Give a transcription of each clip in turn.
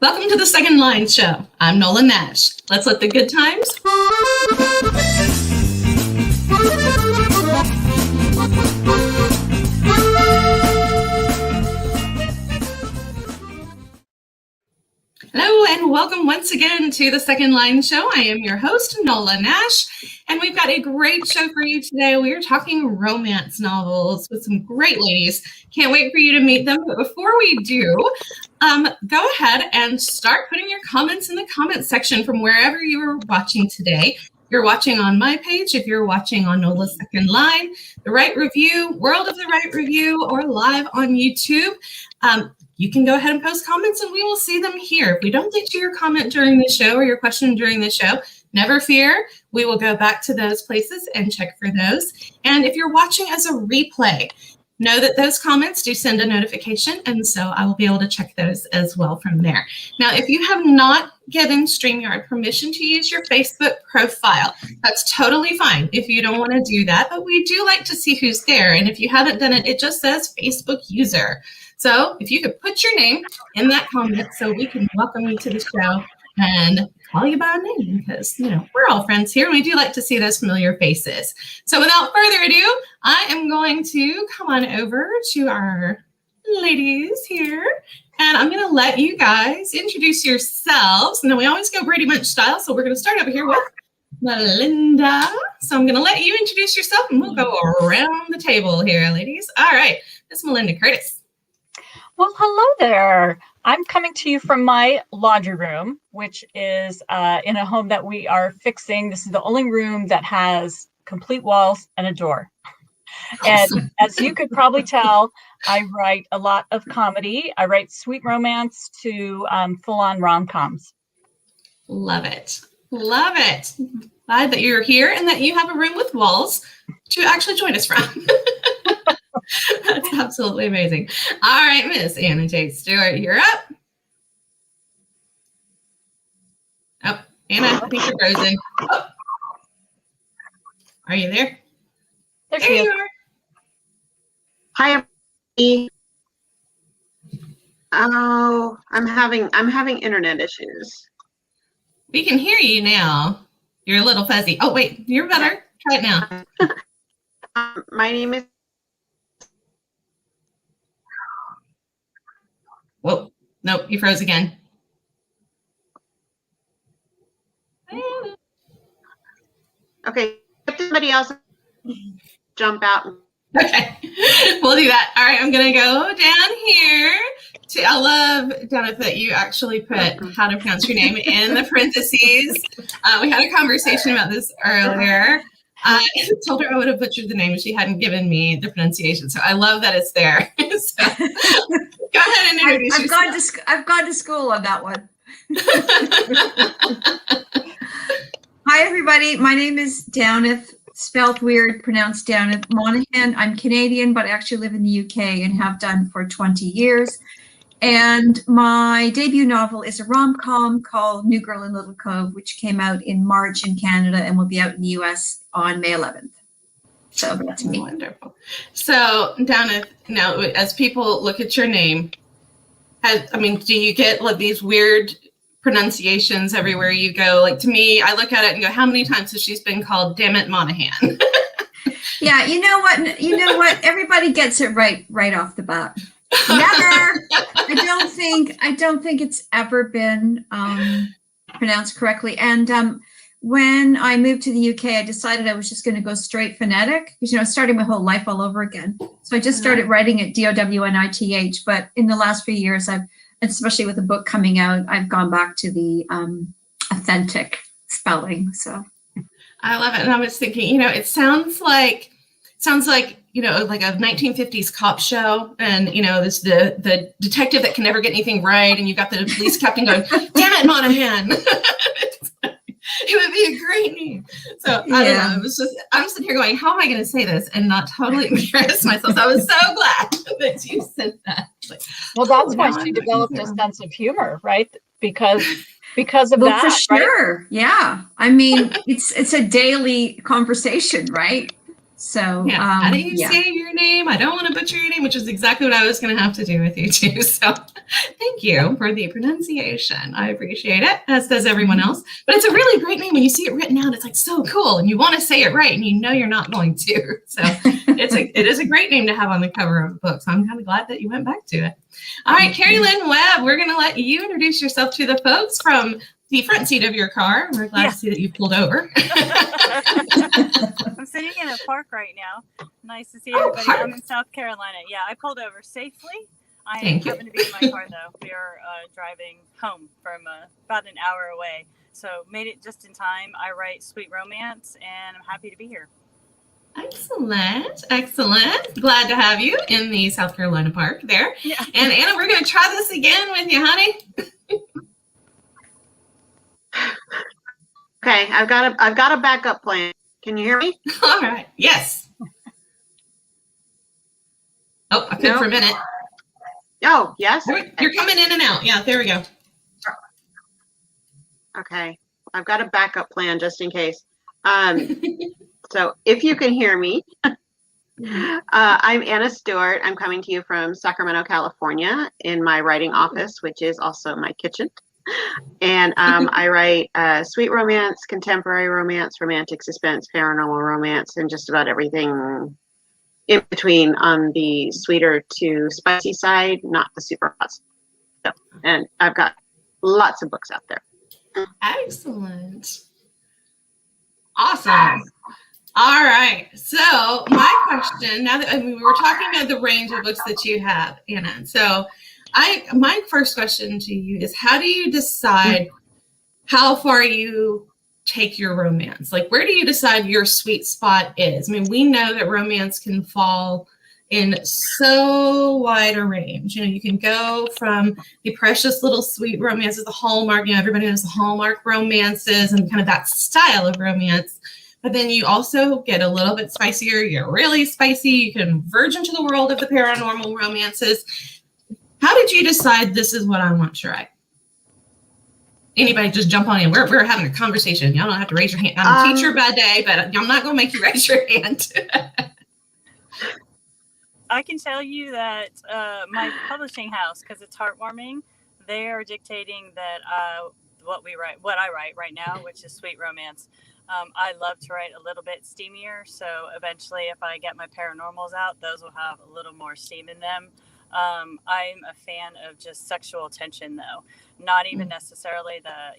Welcome to the Second Line Show. I'm Nola Nash. Let's let the good times. Hello and welcome once again to the Second Line Show. I am your host, Nola Nash, and we've got a great show for you today. We are talking romance novels with some great ladies. Can't wait for you to meet them. But before we do, go ahead and start putting your comments in the comment section from wherever you are watching today. If you're watching on my page, if you're watching on Nola's Second Line, The Right Review, World of the Right Review, or live on YouTube, you can go ahead and post comments and we will see them here. If we don't get to your comment during the show or your question during the show, never fear. We will go back to those places and check for those. And if you're watching as a replay, know that those comments do send a notification, and so I will be able to check those as well from there. Now, if you have not given StreamYard permission to use your Facebook profile, that's totally fine if you don't want to do that, but we do like to see who's there. And if you haven't done it, it just says Facebook user. So if you could put your name in that comment so we can welcome you to the show and call you by name, because, you know, we're all friends here and we do like to see those familiar faces. So without further ado, I am going to come on over to our ladies here and I'm going to let you guys introduce yourselves. And then we always go Brady Bunch style. So we're going to start over here with Melinda. So I'm going to let you introduce yourself and we'll go around the table here, ladies. All right, Miss Melinda Curtis. Well, hello there. I'm coming to you from my laundry room, which is in a home that we are fixing. This is the only room that has complete walls and a door. Awesome. And as you could probably tell, I write a lot of comedy. I write sweet romance to full-on rom-coms. Love it. Love it. Glad that you're here and that you have a room with walls to actually join us from. That's absolutely amazing. All right, Miss Anna J. Stewart, you're up. Oh, Anna, I think you're frozen. Oh. Are you there? There you are. Hi, everybody. Oh, I'm having internet issues. We can hear you now. You're a little fuzzy. Oh, wait, you're better. Try it now. My name is. Whoa, nope, you froze again. Okay, somebody else jump out. Okay, we'll do that. All right, I'm gonna go down here to, I love, Damhnait, that you actually put how to pronounce your name in the parentheses. We had a conversation about this earlier. I told her I would have butchered the name if she hadn't given me the pronunciation. So I love that it's there. So, go ahead and introduce yourself. I've gone to school on that one. Hi, everybody. My name is Damhnait, spelled weird, pronounced Damhnait Monaghan. I'm Canadian, but I actually live in the UK and have done for 20 years. And my debut novel is a rom-com called New Girl in Little Cove, which came out in March in Canada and will be out in the US on May 11th. So that's me. Wonderful. So, Damhnait, now as people look at your name, do you get like these weird pronunciations everywhere you go? Like, to me, I look at it and go, how many times has she been called Damhnait Monaghan? Yeah, you know what? Everybody gets it right off the bat. Never. I don't think it's ever been pronounced correctly. And when I moved to the UK, I decided I was just going to go straight phonetic because, starting my whole life all over again. So I just started writing it Downnith. But in the last few years, especially with the book coming out, I've gone back to the authentic spelling. So I love it. And I was thinking, it sounds like like a 1950s cop show, and there's the detective that can never get anything right, and you got the police captain going, "Damn it, Monaghan!" It would be a great name. So I don't know. It was just, I'm sitting here going, how am I going to say this and not totally embarrass myself? So I was so glad that you said that. Well, that's why she developed a sense of humor, right? Because of that, for sure. Right? Yeah. I mean, it's a daily conversation, right? So Yeah. How do you yeah. say your name? I don't want to butcher your name, which is exactly what I was going to have to do with you too. So thank you for the pronunciation. I appreciate it, as does everyone else. But it's a really great name when you see it written out. It's like so cool, and you want to say it right, and you know you're not going to. So it is a great name to have on the cover of a book. So I'm kind of glad that you went back to it. All right, Cari Lynn Webb, we're going to let you introduce yourself to the folks from the front seat of your car. We're glad to see that you pulled over. I'm sitting in a park right now. Nice to see everybody. I'm in South Carolina. Yeah, I pulled over safely. I happen to be in my car, though. We are driving home from about an hour away. So made it just in time. I write sweet romance, and I'm happy to be here. Excellent. Excellent. Glad to have you in the South Carolina park there. Yeah. And Anna, we're going to try this again with you, honey. Okay, I've got a backup plan. Can you hear me? All right. Yes. Oh, I could for a minute. Oh, yes. You're coming in and out. Yeah, there we go. Okay, I've got a backup plan just in case. So if you can hear me, I'm Anna Stewart. I'm coming to you from Sacramento, California, in my writing office, which is also my kitchen. And I write sweet romance, contemporary romance, romantic suspense, paranormal romance, and just about everything in between on the sweeter to spicy side, not the super hot stuff. And I've got lots of books out there. Excellent. Awesome. All right. So my question, now that we were talking about the range of books that you have, Anna. So my first question to you is, how do you decide how far you take your romance? Like, where do you decide your sweet spot is? I mean, we know that romance can fall in so wide a range. You know, you can go from the precious little sweet romances, the Hallmark, everybody knows the Hallmark romances and kind of that style of romance. But then you also get a little bit spicier. You're really spicy. You can verge into the world of the paranormal romances. How did you decide this is what I want to write? Anybody just jump on in. We're having a conversation. Y'all don't have to raise your hand. I'm a teacher by day, but I'm not going to make you raise your hand. I can tell you that my publishing house, because it's heartwarming, they are dictating that what I write right now, which is sweet romance. I love to write a little bit steamier. So eventually, if I get my paranormals out, those will have a little more steam in them. I'm a fan of just sexual tension, though. Not even necessarily the,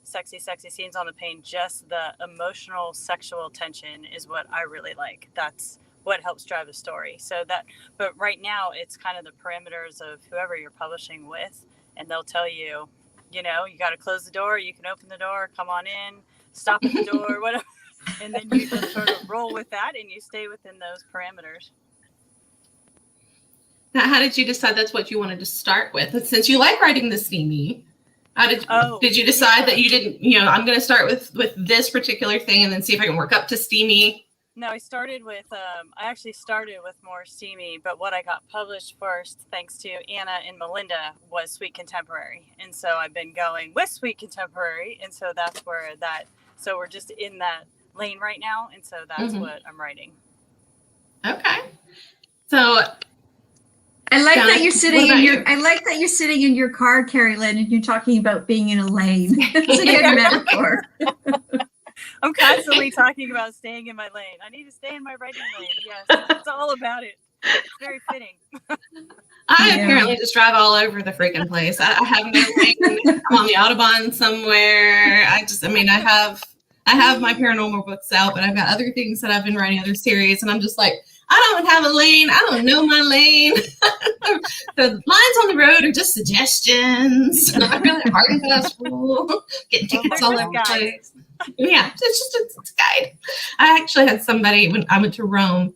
sexy scenes on the page. Just the emotional sexual tension is what I really like. That's what helps drive a story. But right now it's kind of the parameters of whoever you're publishing with, and they'll tell you, you got to close the door. You can open the door, come on in, stop at the door, whatever. And then you just sort of roll with that and you stay within those parameters. Now, how did you decide that's what you wanted to start with? Since you like writing the steamy, did you decide that you didn't, I'm going to start with this particular thing and then see if I can work up to steamy? No, I actually started with more steamy, but what I got published first, thanks to Anna and Melinda, was sweet contemporary. And so I've been going with sweet contemporary. And so that's so we're just in that lane right now. And so that's what I'm writing. Okay. So I like that you're sitting in your car, Cari Lynn, and you're talking about being in a lane. That's a good metaphor. I'm constantly talking about staying in my lane. I need to stay in my writing lane. Yes, it's all about it. It's very fitting. I apparently just drive all over the freaking place. I have no lane. I'm on the Autobahn somewhere. I have my paranormal books out, but I've got other things that I've been writing, other series, and I'm just like, I don't have a lane. I don't know my lane. The lines on the road are just suggestions. Not really hard and fast rule. Getting tickets all over the place. Yeah, it's a guide. I actually had somebody, when I went to Rome,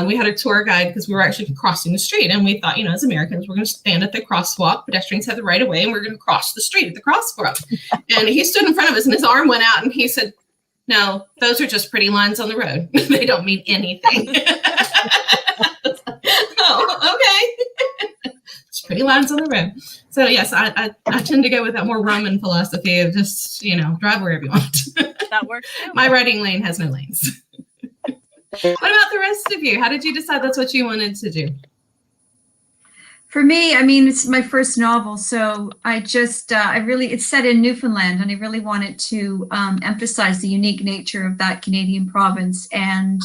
we had a tour guide because we were actually crossing the street. And we thought, as Americans, we're going to stand at the crosswalk. Pedestrians have the right of way, and we're going to cross the street at the crosswalk. And he stood in front of us, and his arm went out, and he said, "No, those are just pretty lines on the road. They don't mean anything." Oh, okay. It's pretty lines on the road. So yes, I tend to go with that more Roman philosophy of just, drive wherever you want. That works too. My writing lane has no lanes. What about the rest of you? How did you decide that's what you wanted to do? For me, I mean, it's my first novel, so it's set in Newfoundland, and I really wanted to emphasize the unique nature of that Canadian province. And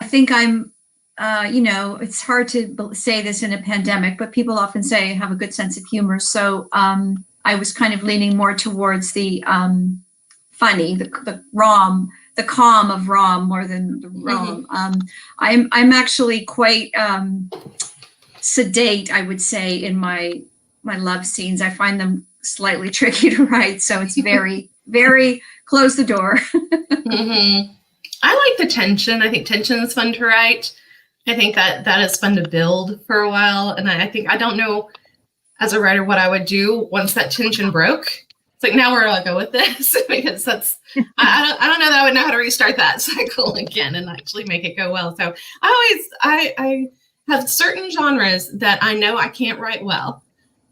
I think it's hard to say this in a pandemic, but people often say I have a good sense of humor. So I was kind of leaning more towards the funny, the calm of rom more than the rom. I'm actually quite sedate, I would say, in my love scenes. I find them slightly tricky to write, so it's very, very close the door. I like the tension. I think tension is fun to write. I think that is fun to build for a while. And I think, I don't know as a writer what I would do once that tension broke. It's like, now where do I go with this? Because I don't know that I would know how to restart that cycle again and actually make it go well. So I have certain genres that I know I can't write well,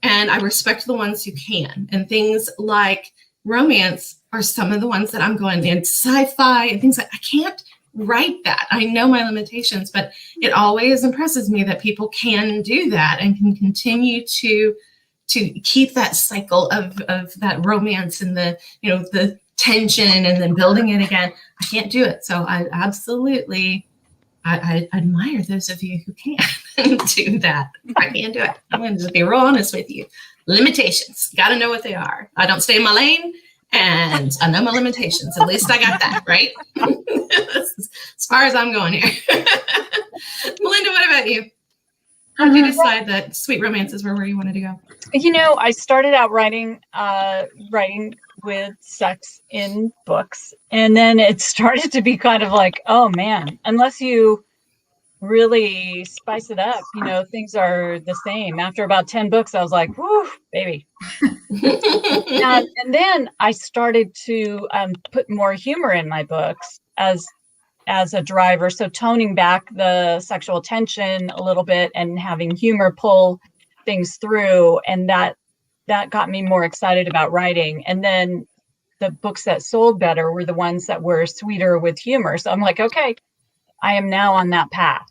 and I respect the ones who can. And things like romance are some of the ones that I'm going, and sci-fi and things like, I can't write that. I know my limitations, but it always impresses me that people can do that and can continue to keep that cycle of that romance and the tension and then building it again. I can't do it. So I absolutely, I admire those of you who can do that. I can't do it. I'm going to just be real honest with you. Limitations. Got to know what they are. I don't stay in my lane, and I know my limitations. At least I got that, right? As far as I'm going here. Melinda, what about you? How did you decide that sweet romances were where you wanted to go? I started out writing with sex in books, and then it started to be kind of like, oh man, unless you really spice it up, things are the same. After about 10 books, I was like, whoo, baby. And then I started to put more humor in my books as a driver. So toning back the sexual tension a little bit and having humor pull things through. And that got me more excited about writing. And then the books that sold better were the ones that were sweeter with humor. So I'm like, okay, I am now on that path.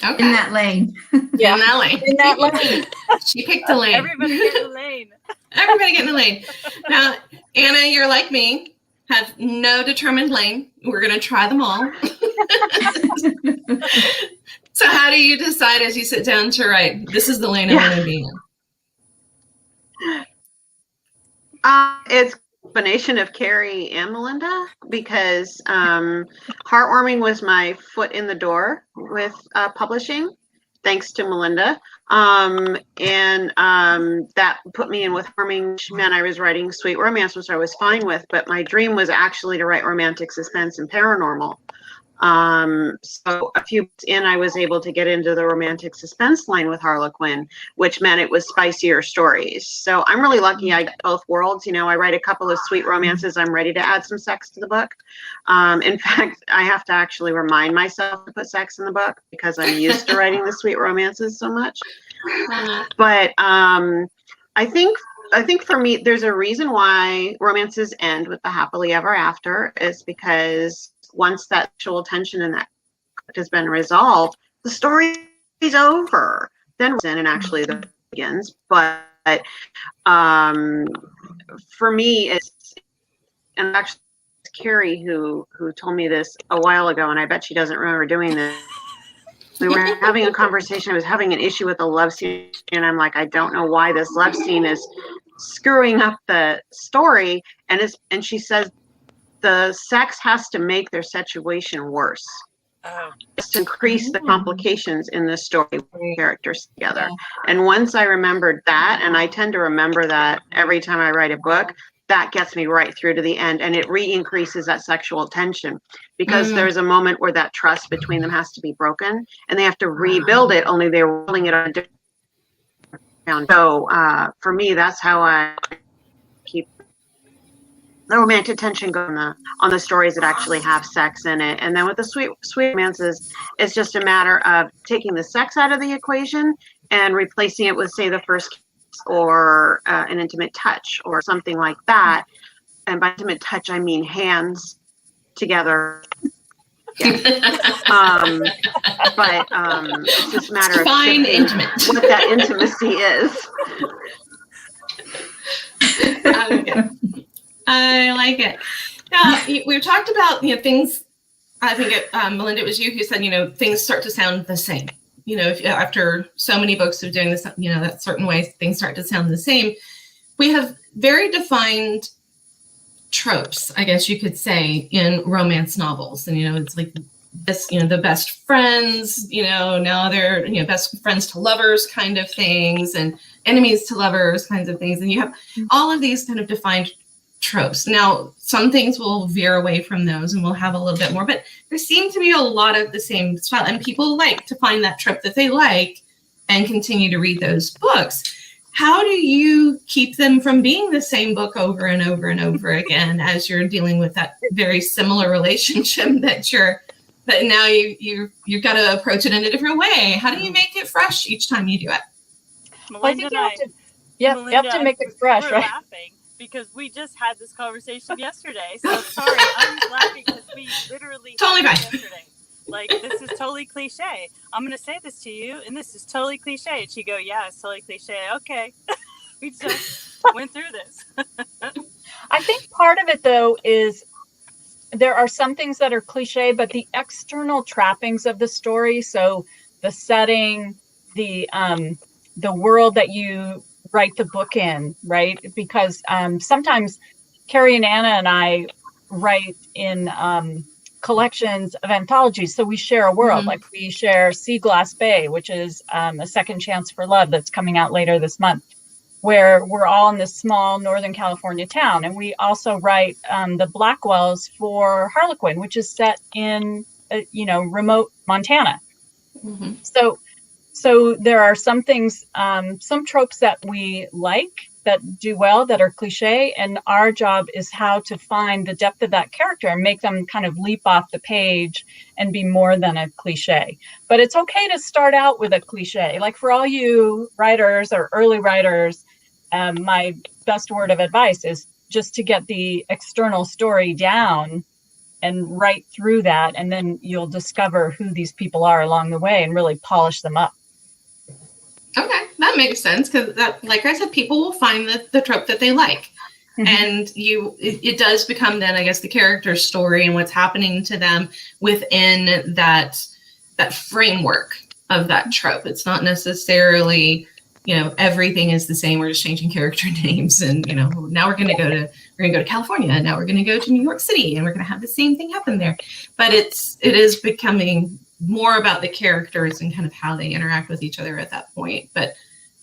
Okay. In that lane. Yeah. In that lane. In that lane. She picked a lane. Everybody get in the lane. Everybody get in the lane. Now, Anna, you're like me, have no determined lane. We're going to try them all. So how do you decide as you sit down to write, this is the lane I want to be in? It's a combination of Cari and Melinda, because Heartwarming was my foot in the door with publishing, thanks to Melinda. That put me in with Heartwarming, which meant I was writing sweet romance, which I was fine with, but my dream was actually to write romantic suspense and paranormal. So a few books in, I was able to get into the romantic suspense line with Harlequin, which meant it was spicier stories. So I'm really lucky I get both worlds. I write a couple of sweet romances. I'm ready to add some sex to the book. In fact, I have to actually remind myself to put sex in the book because I'm used to writing the sweet romances so much. But I think for me, there's a reason why romances end with the happily ever after, is because once that sexual tension and that has been resolved, the story is over. Then and actually the begins. But for me, it's, and actually it's Cari who told me this a while ago, and I bet she doesn't remember doing this. We were having a conversation. I was having an issue with a love scene, and I'm like, I don't know why this love scene is screwing up the story. And she says, the sex has to make their situation worse. It's to increase the complications in the story with characters together. And once I remembered that, and I tend to remember that every time I write a book, that gets me right through to the end, and it re-increases that sexual tension, because there's a moment where that trust between them has to be broken, and they have to rebuild it, only they're rolling it on a different ground. So for me, that's how I keep the romantic tension going on the stories that actually have sex in it. And then with the sweet romances, it's just a matter of taking the sex out of the equation and replacing it with, say, the first kiss or an intimate touch or something like that. And by intimate touch, I mean hands together But it's just a matter of Define shifting intimate. what that intimacy is. Okay. I like it. Now, we've talked about, things, I think, Melinda, it was you who said, things start to sound the same. If after so many books of doing this, that certain way, things start to sound the same. We have very defined tropes, I guess you could say, in romance novels. And, it's like this, the best friends, now they're, best friends to lovers kind of things, and enemies to lovers kinds of things. And you have all of these kind of defined tropes. Now, some things will veer away from those and we'll have a little bit more, but there seem to be a lot of the same style, and people like to find that trope that they like and continue to read those books. How do you keep them from being the same book over and over and over again as you're dealing with that very similar relationship that now you've got to approach it in a different way? How do you make it fresh each time you do it? Well, I think you have to make it fresh, right? Laughing because we just had this conversation yesterday. So sorry, I'm just laughing because we literally totally had fine. it yesterday. Like, this is totally cliche. I'm going to say this to you, and this is totally cliche. And she'd go, yeah, it's totally cliche. Okay. We just went through this. I think part of it, though, is there are some things that are cliche, but the external trappings of the story, so the setting, the world that you write the book in, right? Because sometimes Cari and Anna and I write in collections of anthologies, so we share a world. Like we share Sea Glass Bay, which is a second chance for love that's coming out later this month, where we're all in this small Northern California town. And we also write the Blackwells for Harlequin, which is set in remote Montana. So there are some things, some tropes that we like, that do well, that are cliche, and our job is how to find the depth of that character and make them kind of leap off the page and be more than a cliche. But it's okay to start out with a cliche. Like for all you writers or early writers, my best word of advice is just to get the external story down and write through that, and then you'll discover who these people are along the way and really polish them up. Okay, that makes sense, because that, like I said, people will find the trope that they like. And it does become then, I guess, the character's story and what's happening to them within that framework of that trope. It's not necessarily, everything is the same. We're just changing character names, and now we're going to go to California, and now we're going to go to New York City, and we're going to have the same thing happen there. But it is becoming more about the characters and kind of how they interact with each other at that point. But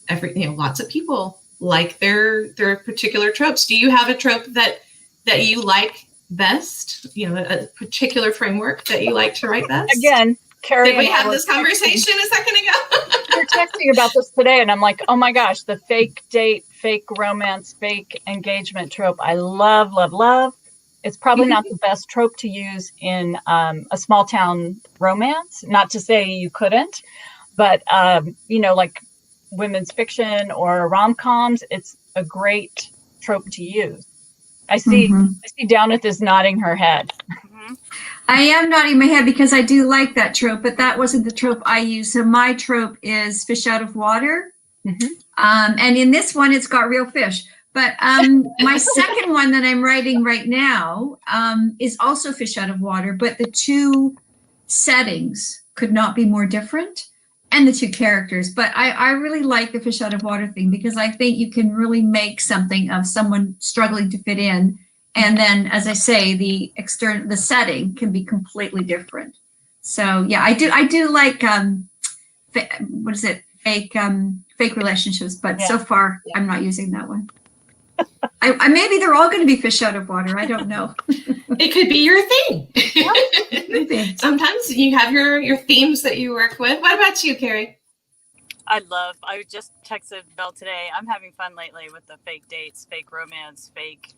lots of people like their particular tropes. Do you have a trope that you like best? A particular framework that you like to write best? Again, Cari, did we have this conversation a second ago? We're texting about this today, and I'm like, oh my gosh, the fake date, fake romance, fake engagement trope. I love, love, love. It's probably not the best trope to use in a small town romance. Not to say you couldn't, but like women's fiction or rom-coms, it's a great trope to use. I see Damhnait is nodding her head. I am nodding my head because I do like that trope, but that wasn't the trope I used. So my trope is fish out of water. And in this one, it's got real fish. But my second one that I'm writing right now is also fish out of water, but the two settings could not be more different, and the two characters. But I really like the fish out of water thing, because I think you can really make something of someone struggling to fit in. And then, as I say, the setting can be completely different. So yeah, I do like fake relationships, but so far I'm not using that one. I maybe they're all going to be fish out of water. I don't know. It could be your thing. Sometimes you have your themes that you work with. What about you, Cari? I just texted Belle today. I'm having fun lately with the fake dates, fake romance, fake,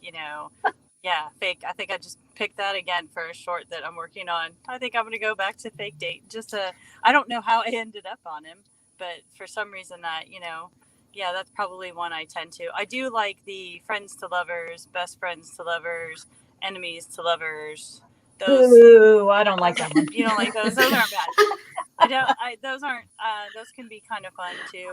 fake. I think I just picked that again for a short that I'm working on. I think I'm going to go back to fake date. I don't know how I ended up on him, but for some reason that, that's probably one I tend to. I do like the friends to lovers, best friends to lovers, enemies to lovers, those. Ooh, I don't like that one. You don't like those? Those aren't bad. Those aren't. Those can be kind of fun too.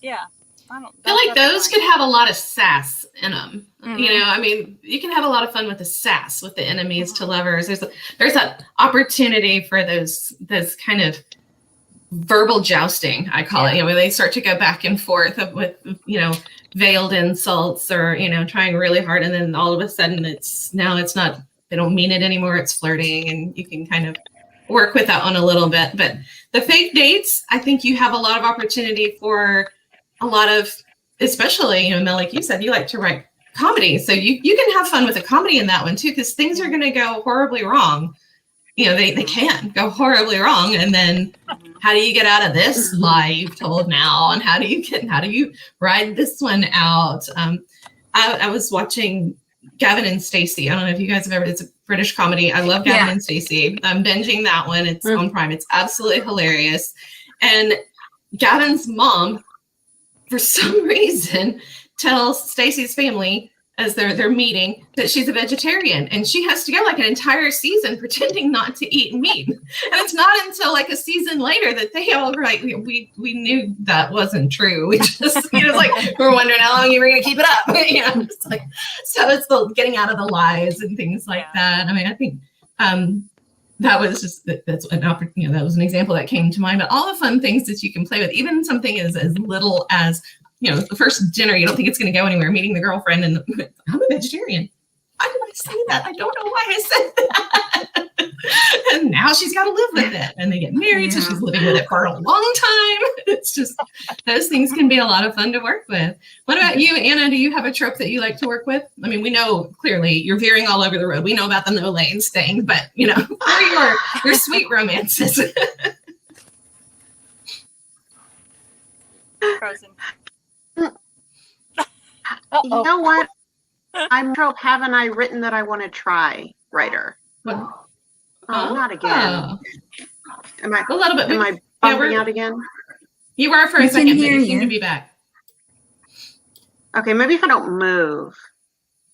Yeah. I feel like those could have a lot of sass in them. You know, I mean, you can have a lot of fun with the sass, with the enemies to lovers. There's that opportunity for those kind of verbal jousting, I call it, you know, where they start to go back and forth with, you know, veiled insults or, you know, trying really hard. And then all of a sudden it's not, they don't mean it anymore. It's flirting, and you can kind of work with that one a little bit. But the fake dates, I think you have a lot of opportunity for a lot of, especially, you know, Mel, like you said, you like to write comedy. So you can have fun with a comedy in that one too, because things are going to go horribly wrong. You know, they can go horribly wrong. And then how do you get out of this lie you've told now? And how do you ride this one out? I was watching Gavin and Stacey. I don't know if you guys have ever, it's a British comedy. I love Gavin and Stacey. I'm binging that one. It's on Prime. It's absolutely hilarious. And Gavin's mom, for some reason, tells Stacey's family as they're meeting that she's a vegetarian, and she has to go like an entire season pretending not to eat meat. And it's not until like a season later that they all were like, we knew that wasn't true. We just, you know, it's like we're wondering how long you were gonna keep it up. You know, it's like, so it's the getting out of the lies and things like that. I mean, I think that was just that's an opportunity. You know, that was an example that came to mind. But all the fun things that you can play with, even something as little as, you know, the first dinner, you don't think it's going to go anywhere. Meeting the girlfriend, and I'm a vegetarian. Why did I say that? I don't know why I said that. And now she's got to live with it. And they get married, so she's living with it for a long time. It's just, those things can be a lot of fun to work with. What about you, Anna? Do you have a trope that you like to work with? I mean, we know clearly you're veering all over the road. We know about the no lanes thing, but, you know, what are your sweet romances? Frozen. You know what? I'm trope haven't I written that I want to try writer. What? Not again. Am I A little bit. Am I bumping out again? You were for a second, but you seem to be back. Okay, maybe if I don't move.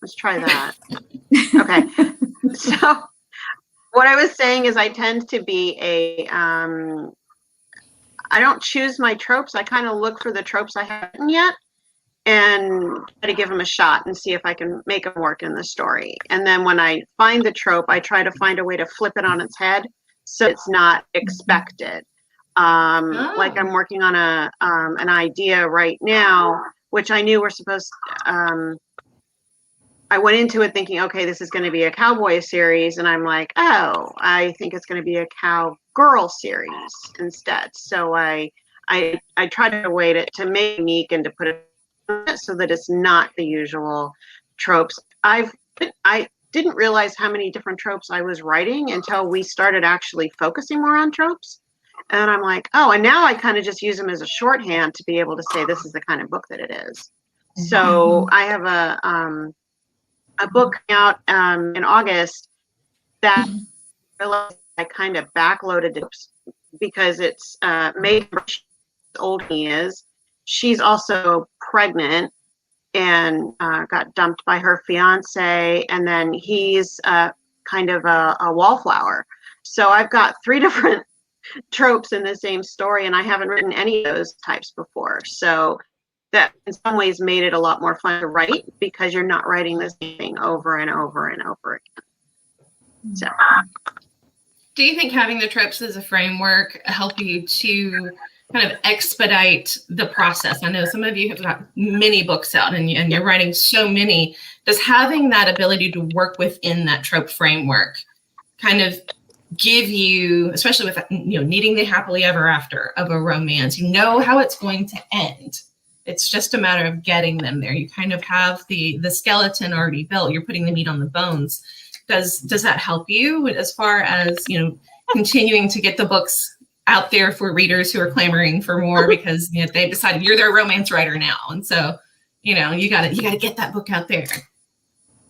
Let's try that. Okay. So what I was saying is I tend to be I don't choose my tropes. I kind of look for the tropes I haven't written yet and try to give them a shot and see if I can make them work in the story. And then when I find the trope, I try to find a way to flip it on its head so it's not expected. Like I'm working on an idea right now, which I knew we're supposed to, I went into it thinking, okay, this is going to be a cowboy series. And I'm like, oh, I think it's going to be a cowgirl series instead. So I tried to wait it to make it unique and to put it so that it's not the usual tropes. I didn't realize how many different tropes I was writing until we started actually focusing more on tropes. And I'm like, oh, and now I kind of just use them as a shorthand to be able to say this is the kind of book that it is. So I have a book out in August that I kind of backloaded it because it's made old he is. She's also pregnant and got dumped by her fiance, and then he's kind of a wallflower. So I've got 3 different tropes in the same story, and I haven't written any of those types before. So that in some ways made it a lot more fun to write because you're not writing the same thing over and over and over again. So, do you think having the tropes as a framework help you to kind of expedite the process? I know some of you have got many books out and you're writing so many. Does having that ability to work within that trope framework kind of give you, especially with, you know, needing the happily ever after of a romance, you know how it's going to end? It's just a matter of getting them there. You kind of have the skeleton already built. You're putting the meat on the bones. Does that help you as far as, you know, continuing to get the books out there for readers who are clamoring for more because, you know, they've decided you're their romance writer now, and so, you know, you gotta get that book out there?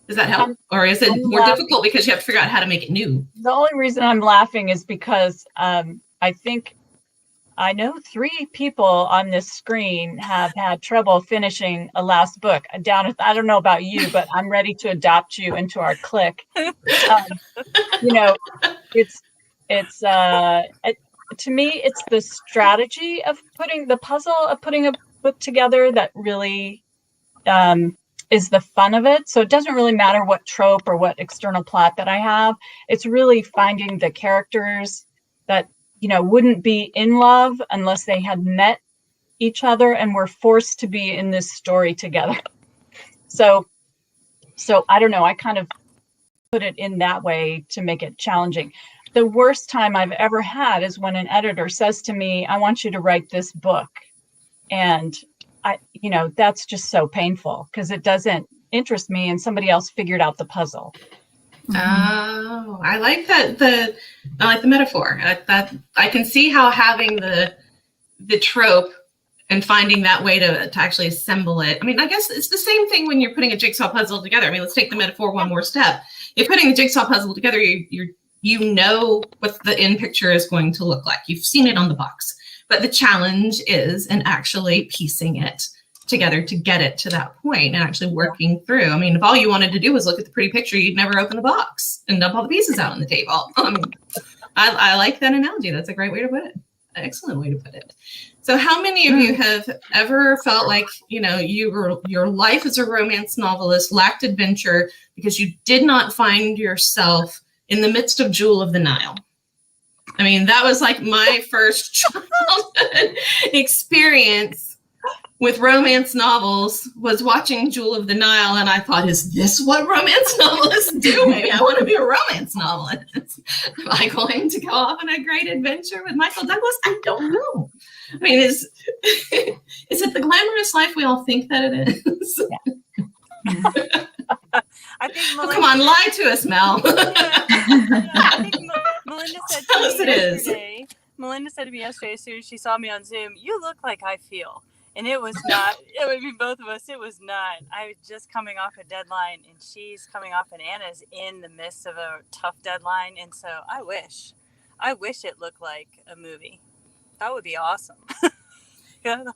Does that help, or is it more difficult because you have to figure out how to make it new? The only reason I'm laughing is because I think I know 3 people on this screen have had trouble finishing a last book. I don't know about you, but I'm ready to adopt you into our clique. You know, to me, it's the strategy of putting a book together that really is the fun of it. So it doesn't really matter what trope or what external plot that I have. It's really finding the characters that, wouldn't be in love unless they had met each other and were forced to be in this story together. So I don't know. I kind of put it in that way to make it challenging. The worst time I've ever had is when an editor says to me, I want you to write this book. And that's just so painful because it doesn't interest me and somebody else figured out the puzzle. Oh, I like that. I like the metaphor. That I can see how having the trope and finding that way to actually assemble it. I mean, I guess it's the same thing when you're putting a jigsaw puzzle together. I mean, let's take the metaphor one more step. If putting the jigsaw puzzle together, you know what the end picture is going to look like. You've seen it on the box. But the challenge is in actually piecing it together to get it to that point and actually working through. I mean, if all you wanted to do was look at the pretty picture, you'd never open the box and dump all the pieces out on the table. I like that analogy. That's a great way to put it. An excellent way to put it. So how many of you have ever felt like, your life as a romance novelist lacked adventure because you did not find yourself in the midst of Jewel of the Nile? I mean, that was like my first childhood experience with romance novels was watching Jewel of the Nile. And I thought, is this what romance novelists do? Maybe I want to be a romance novelist. Am I going to go off on a great adventure with Michael Douglas? I don't know. I mean, is it the glamorous life we all think that it is? Yeah. I think Melinda, come on, lie to us, Mel. I think Melinda said Tell us to it me is. yesterday. Melinda said to me yesterday, as soon as she saw me on Zoom, "You look like I feel," and it was not. It would be both of us. It was not. I was just coming off a deadline, and she's coming off, and Anna's in the midst of a tough deadline, and so I wish it looked like a movie. That would be awesome.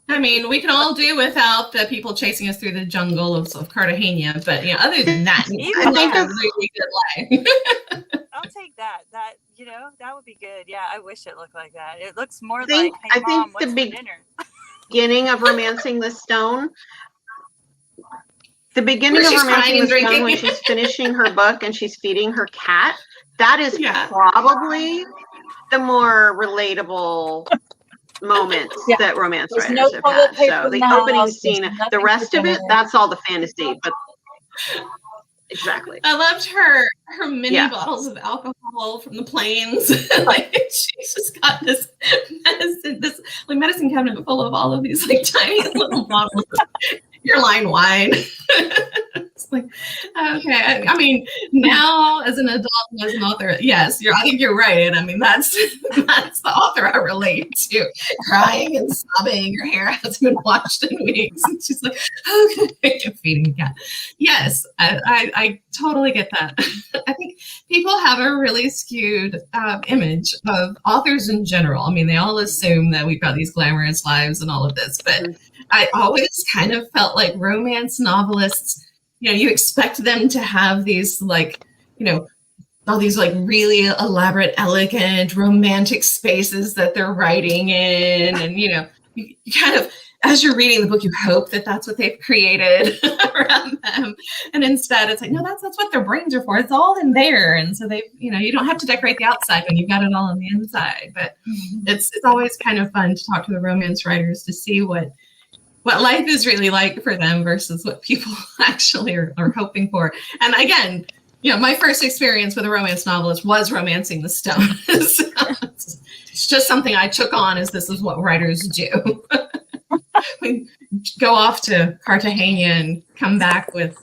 I mean, we can all do without the people chasing us through the jungle of Cartagena, but other than that, Even I think that. a really good life. I'll take that. That would be good. Yeah, I wish it looked like that. It looks more think- like, "Hey, I think Mom, what's the for big- dinner?" Beginning of Romancing the Stone. The beginning Where of she's Romancing crying the and Stone drinking. when she's finishing her book and she's feeding her cat. That is Yeah. probably the more relatable moments Yeah. that romance There's writers no have toilet had. paper So in the the opening house, there's scene, the nothing rest for of it, dinner. that's all the fantasy. But exactly. I loved her mini Yeah. bottles of alcohol from the plains. Like she's just got this medicine cabinet full of all of these like tiny little bottles of airline wine. It's like, okay. I mean, now as an adult, as an author, yes, I think you're right. I mean, that's the author I relate to. Crying and sobbing, her hair hasn't been washed in weeks. And she's like, okay, feeding the cat. Yes, I totally get that. I think people have a really skewed image of authors in general. I mean, they all assume that we've got these glamorous lives and all of this, but I always kind of felt like romance novelists, you expect them to have these like, all these like really elaborate, elegant, romantic spaces that they're writing in. And, you kind of, as you're reading the book, you hope that that's what they've created around them. And instead it's like, no, that's what their brains are for. It's all in there. And so they, you don't have to decorate the outside when you've got it all on the inside. But it's always kind of fun to talk to the romance writers to see what life is really like for them versus what people actually are hoping for. And again, my first experience with a romance novelist was Romancing the Stone. So it's just something I took on as this is what writers do. We go off to Cartagena and come back with,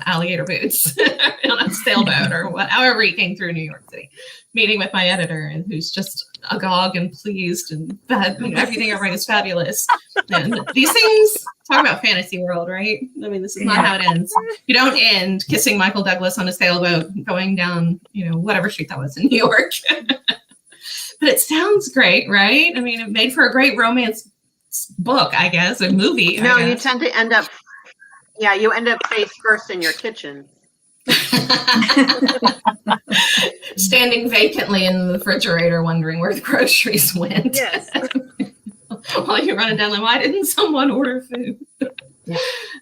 alligator boots on a sailboat or however he came through New York City, meeting with my editor and who's just agog and pleased and that everything I write is fabulous. And these things, talk about fantasy world, right? I mean, this is not how it ends. You don't end kissing Michael Douglas on a sailboat going down, whatever street that was in New York. but it sounds great, right? I mean, it made for a great romance book, I guess, a movie. No, I you guess. tend to end up, you end up face first in your kitchen. Standing vacantly in the refrigerator, wondering where the groceries went. Yes. While you're running down the why didn't someone order food?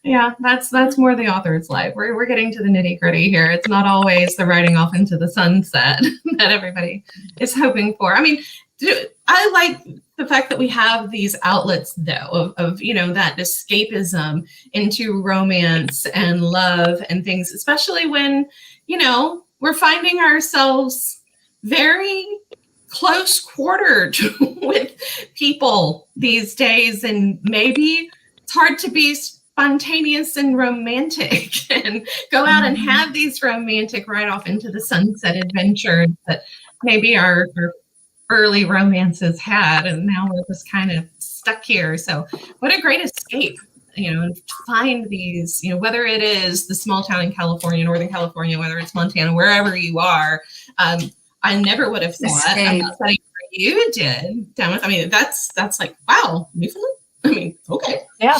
Yeah, that's more the author's life. We're getting to the nitty gritty here. It's not always the riding off into the sunset that everybody is hoping for. I mean, I like the fact that we have these outlets, though, of that escapism into romance and love and things, especially when, we're finding ourselves very close quartered with people these days, and maybe it's hard to be spontaneous and romantic and go out and have these romantic right off into the sunset adventures that maybe our early romances had, and now we're just kind of stuck here. So what a great escape, to find these, whether it is the small town in California, Northern California, whether it's Montana, wherever you are. I never would have thought about studying where you did. I mean, that's like, wow, Newfoundland? I mean, okay. Yeah.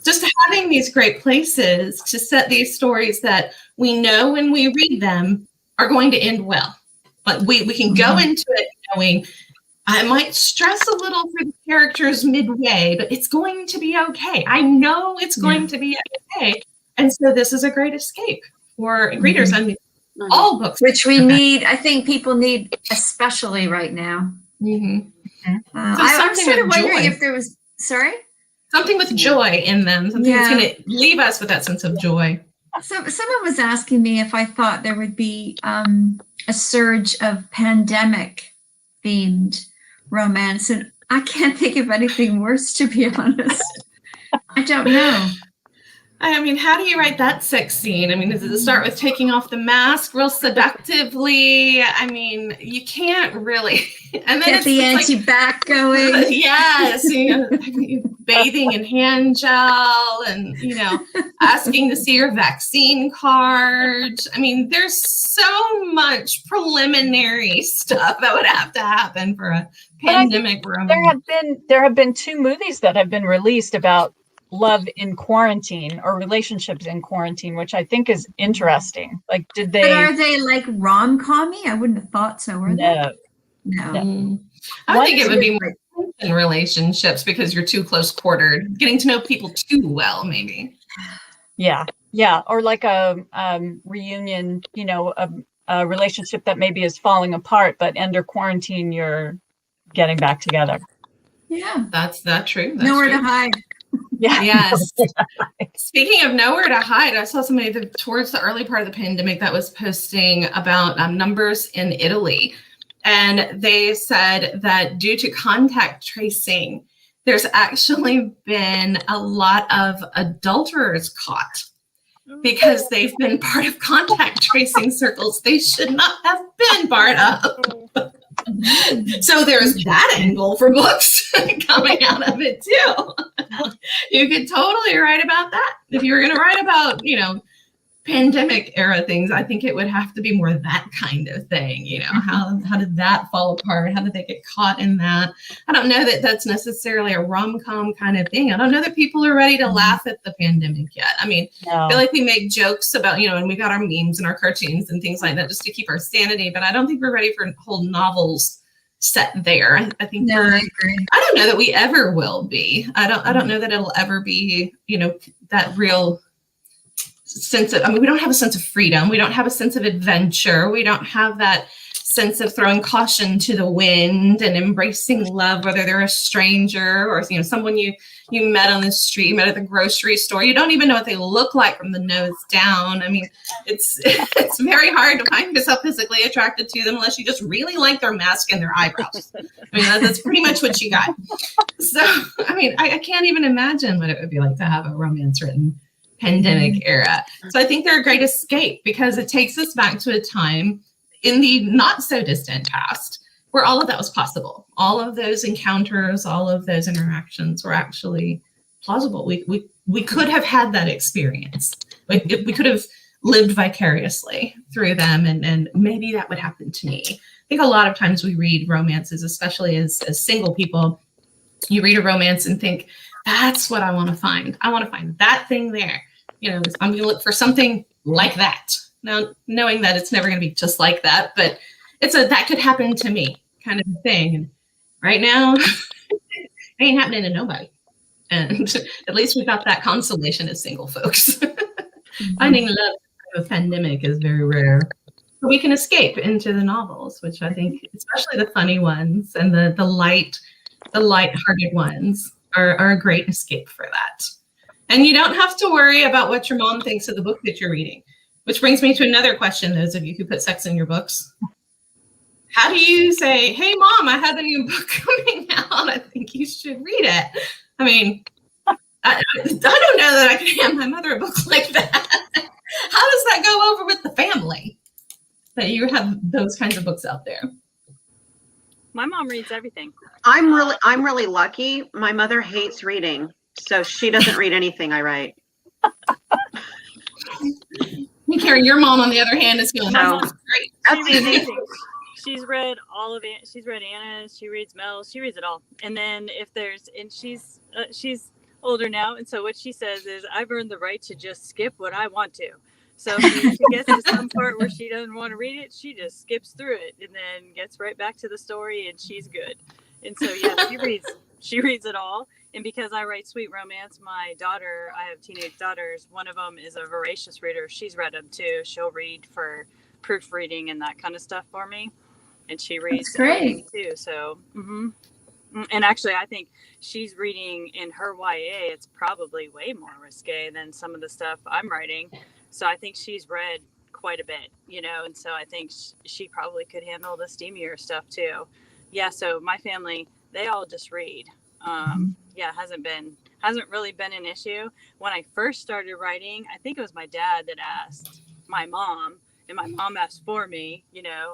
Just having these great places to set these stories that we know when we read them are going to end well. But we can go into it knowing I might stress a little for the characters midway, but it's going to be okay. I know it's going to be okay. And so this is a great escape for readers. I mean, all books. Which we need, I think people need, especially right now. Mm-hmm. I'm sort of wondering if there was, sorry? Something with joy in them. Something that's going to leave us with that sense of joy. So someone was asking me if I thought there would be a surge of pandemic-themed romance, and I can't think of anything worse, to be honest. I don't know. I mean, how do you write that sex scene? I mean, does it start with taking off the mask real seductively? I mean, you can't really. And then get the anti-back going. Yes, bathing in hand gel and, asking to see your vaccine card. I mean, there's so much preliminary stuff that would have to happen for a pandemic romance. There have been 2 movies that have been released about love in quarantine or relationships in quarantine, which I think is interesting. Like, did they? But are they like rom-com-y? I wouldn't have thought so. Were they? No. I would think it would be more in relationships because you're too close quartered, getting to know people too well, maybe. Yeah, or like a reunion, a relationship that maybe is falling apart, but under quarantine you're getting back together. Yeah, that's true. Nowhere to hide. Yeah. Yes. Speaking of nowhere to hide, I saw somebody towards the early part of the pandemic that was posting about numbers in Italy. And they said that due to contact tracing, there's actually been a lot of adulterers caught because they've been part of contact tracing circles they should not have been part of. So there's that angle for books coming out of it too. You could totally write about that. If you were going to write about, pandemic era things, I think it would have to be more that kind of thing. How did that fall apart? How did they get caught in that? I don't know that that's necessarily a rom-com kind of thing. I don't know that people are ready to laugh at the pandemic yet. I mean, I feel like we make jokes about, and we got our memes and our cartoons and things like that just to keep our sanity, but I don't think we're ready for whole novels set there. I think I agree. I don't know that we ever will be. I don't know that it'll ever be, that real sense of, we don't have a sense of freedom. We don't have a sense of adventure. We don't have that sense of throwing caution to the wind and embracing love, whether they're a stranger or, someone you met on the street, you met at the grocery store. You don't even know what they look like from the nose down. I mean, it's very hard to find yourself physically attracted to them unless you just really like their mask and their eyebrows. I mean, that's pretty much what you got. So, I mean, I can't even imagine what it would be like to have a romance written pandemic era. So I think they're a great escape because it takes us back to a time in the not so distant past where all of that was possible. All of those encounters, all of those interactions were actually plausible. We could have had that experience. We could have lived vicariously through them, and maybe that would happen to me. I think a lot of times we read romances, especially as single people, you read a romance and think, that's what I want to find. I want to find that thing there. You know, I'm going to look for something like that. Now, knowing that it's never going to be just like that, but that could happen to me kind of thing. And right now, it ain't happening to nobody. And at least we got that consolation as single folks. Finding love in a pandemic is very rare. But we can escape into the novels, which I think, especially the funny ones and the light-hearted ones are a great escape for that. And you don't have to worry about what your mom thinks of the book that you're reading, which brings me to another question, those of you who put sex in your books. How do you say, hey, Mom, I have a new book coming out. I think you should read it. I mean, I don't know that I can hand my mother a book like that. How does that go over with the family, that you have those kinds of books out there? My mom reads everything. I'm really lucky. My mother hates reading, so she doesn't read anything I write. Cari, your mom, on the other hand, is going, that's great. That's easy. She's read all of it. She's read Anna's. She reads Mel's. She reads it all. And then she's older now, and so what she says is, I've earned the right to just skip what I want to. So if she gets to some part where she doesn't want to read it, she just skips through it and then gets right back to the story, and she's good. And so yeah, she reads it all. And because I write sweet romance, my daughter, I have teenage daughters, one of them is a voracious reader. She's read them too. She'll read for proofreading and that kind of stuff for me. And she reads everything too. So, and actually, I think she's reading in her YA. It's probably way more risque than some of the stuff I'm writing. So I think she's read quite a bit, and so I think she probably could handle the steamier stuff too. Yeah. So my family, they all just read. Hasn't really been an issue. When I first started writing, I think it was my dad that asked my mom, and my mom asked for me,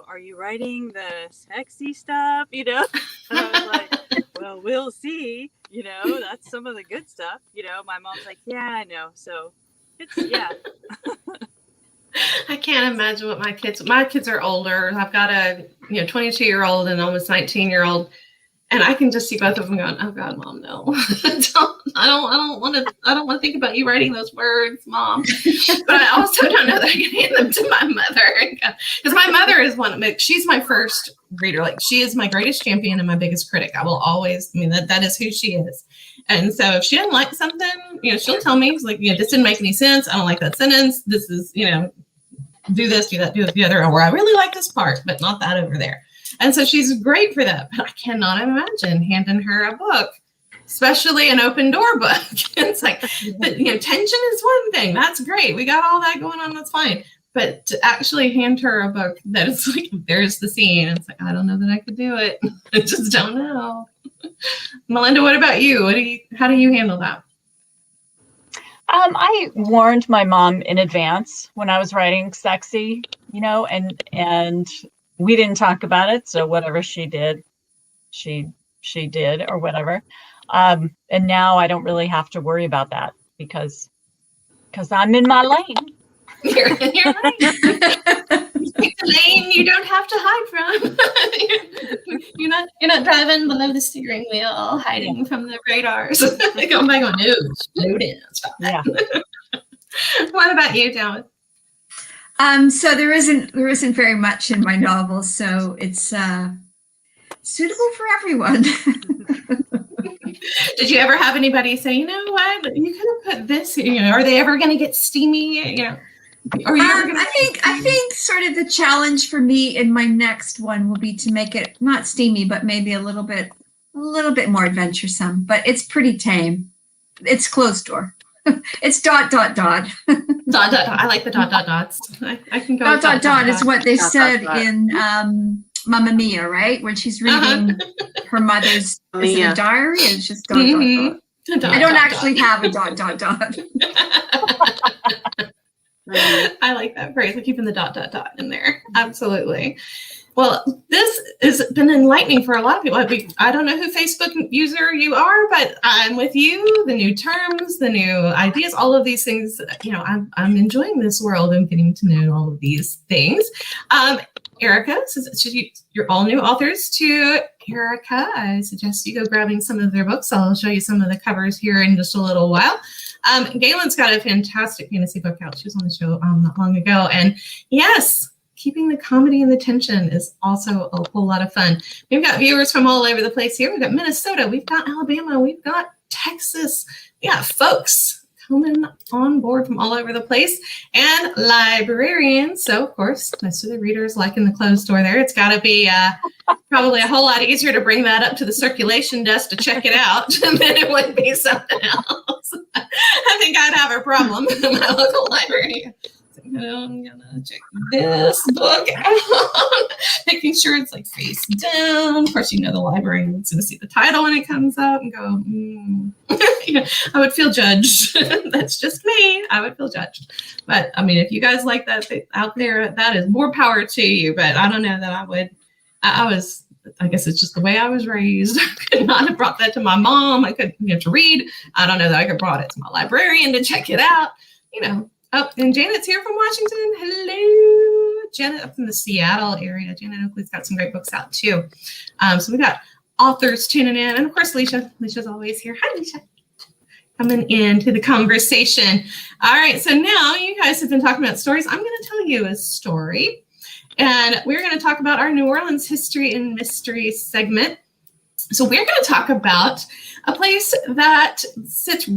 are you writing the sexy stuff? And I was like, well, we'll see, that's some of the good stuff. My mom's like, yeah, I know. So it's, yeah. I can't imagine what my kids are older. I've got a 22-year-old and almost 19-year-old. And I can just see both of them going, "Oh God, Mom, no! I don't want to think about you writing those words, Mom." But I also don't know that I can hand them to my mother, because my mother is she's my first reader. Like, she is my greatest champion and my biggest critic. I will always, that is who she is. And so if she doesn't like something, she'll tell me, like, this didn't make any sense. I don't like that sentence. This is, do this, do that, do the other, or I really like this part, but not that over there. And so she's great for that. But I cannot imagine handing her a book, especially an open door book. It's like, tension is one thing. That's great. We got all that going on. That's fine. But to actually hand her a book that is like, there's the scene. It's like, I don't know that I could do it. I just don't know. Melinda, what about you? How do you handle that? I warned my mom in advance when I was writing sexy, and we didn't talk about it. So whatever she did, she did, or whatever. And now I don't really have to worry about that because I'm in my lane. You're in your lane. The lane you don't have to hide from. You're not driving below the steering wheel, hiding from the radars. Going back on, no, slow down. Stop that. Yeah. What about you, Damhnait? So there isn't very much in my novels, so it's suitable for everyone. Did you ever have anybody say, you know what, you could have put this, are they ever going to get steamy? Are you ever gonna I think sort of the challenge for me in my next one will be to make it not steamy, but maybe a little bit more adventuresome. But it's pretty tame. It's closed door. It's ... Dot. I like the ... dots. I can go. Dot is what they said in Mamma Mia, right? When she's reading her mother's is it a diary? It's just ... dot. I don't actually have a ... I like that phrase. We're keeping the ... in there. Absolutely. Well, this has been enlightening for a lot of people. I don't know who Facebook user you are, but I'm with you. The new terms, the new ideas, all of these things, I'm enjoying this world and getting to know all of these things. Erica, since you're all new authors to Erica, I suggest you go grabbing some of their books. I'll show you some of the covers here in just a little while. Galen's got a fantastic fantasy book out. She was on the show not long ago. And yes, keeping the comedy and the tension is also a whole lot of fun. We've got viewers from all over the place here. We've got Minnesota, we've got Alabama, we've got Texas. Yeah, folks coming on board from all over the place, and librarians. So, of course, most of the readers like in the closed door there. It's got to be probably a whole lot easier to bring that up to the circulation desk to check it out than it would be something else. I think I'd have a problem in my local library. I'm gonna check this book out, making sure it's like face down. Of course, the librarian's gonna see the title when it comes up and go, I would feel judged. That's just me. I would feel judged. But I mean, if you guys like that out there, that is more power to you. But I don't know that I would. I guess it's just the way I was raised. I could not have brought that to my mom. I could to read. I don't know that I could have brought it to my librarian to check it out. Oh, and Janet's here from Washington. Hello, Janet, up from the Seattle area. Janet Oakley's got some great books out too. So we got authors tuning in, and of course, Leisha. Leisha's always here. Hi, Leisha. Coming into the conversation. All right, so now you guys have been talking about stories. I'm going to tell you a story, and we're going to talk about our New Orleans history and mystery segment. So we're going to talk about a place that sits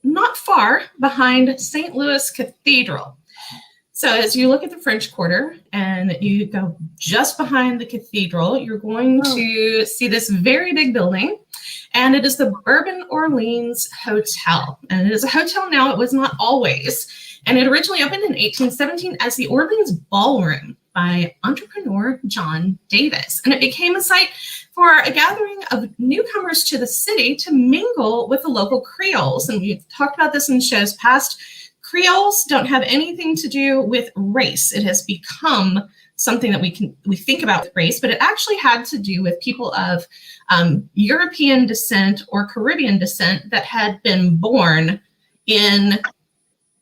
not far behind St. Louis Cathedral. So as you look at the French Quarter and you go just behind the cathedral, you're going to see this very big building, and it is the Bourbon Orleans Hotel. And it is a hotel now. It was not always. And it originally opened in 1817 as the Orleans Ballroom by entrepreneur John Davis. And it became a site for a gathering of newcomers to the city to mingle with the local Creoles. And we've talked about this in shows past. Creoles don't have anything to do with race. It has become something that we think about with race, but it actually had to do with people of European descent or Caribbean descent that had been born in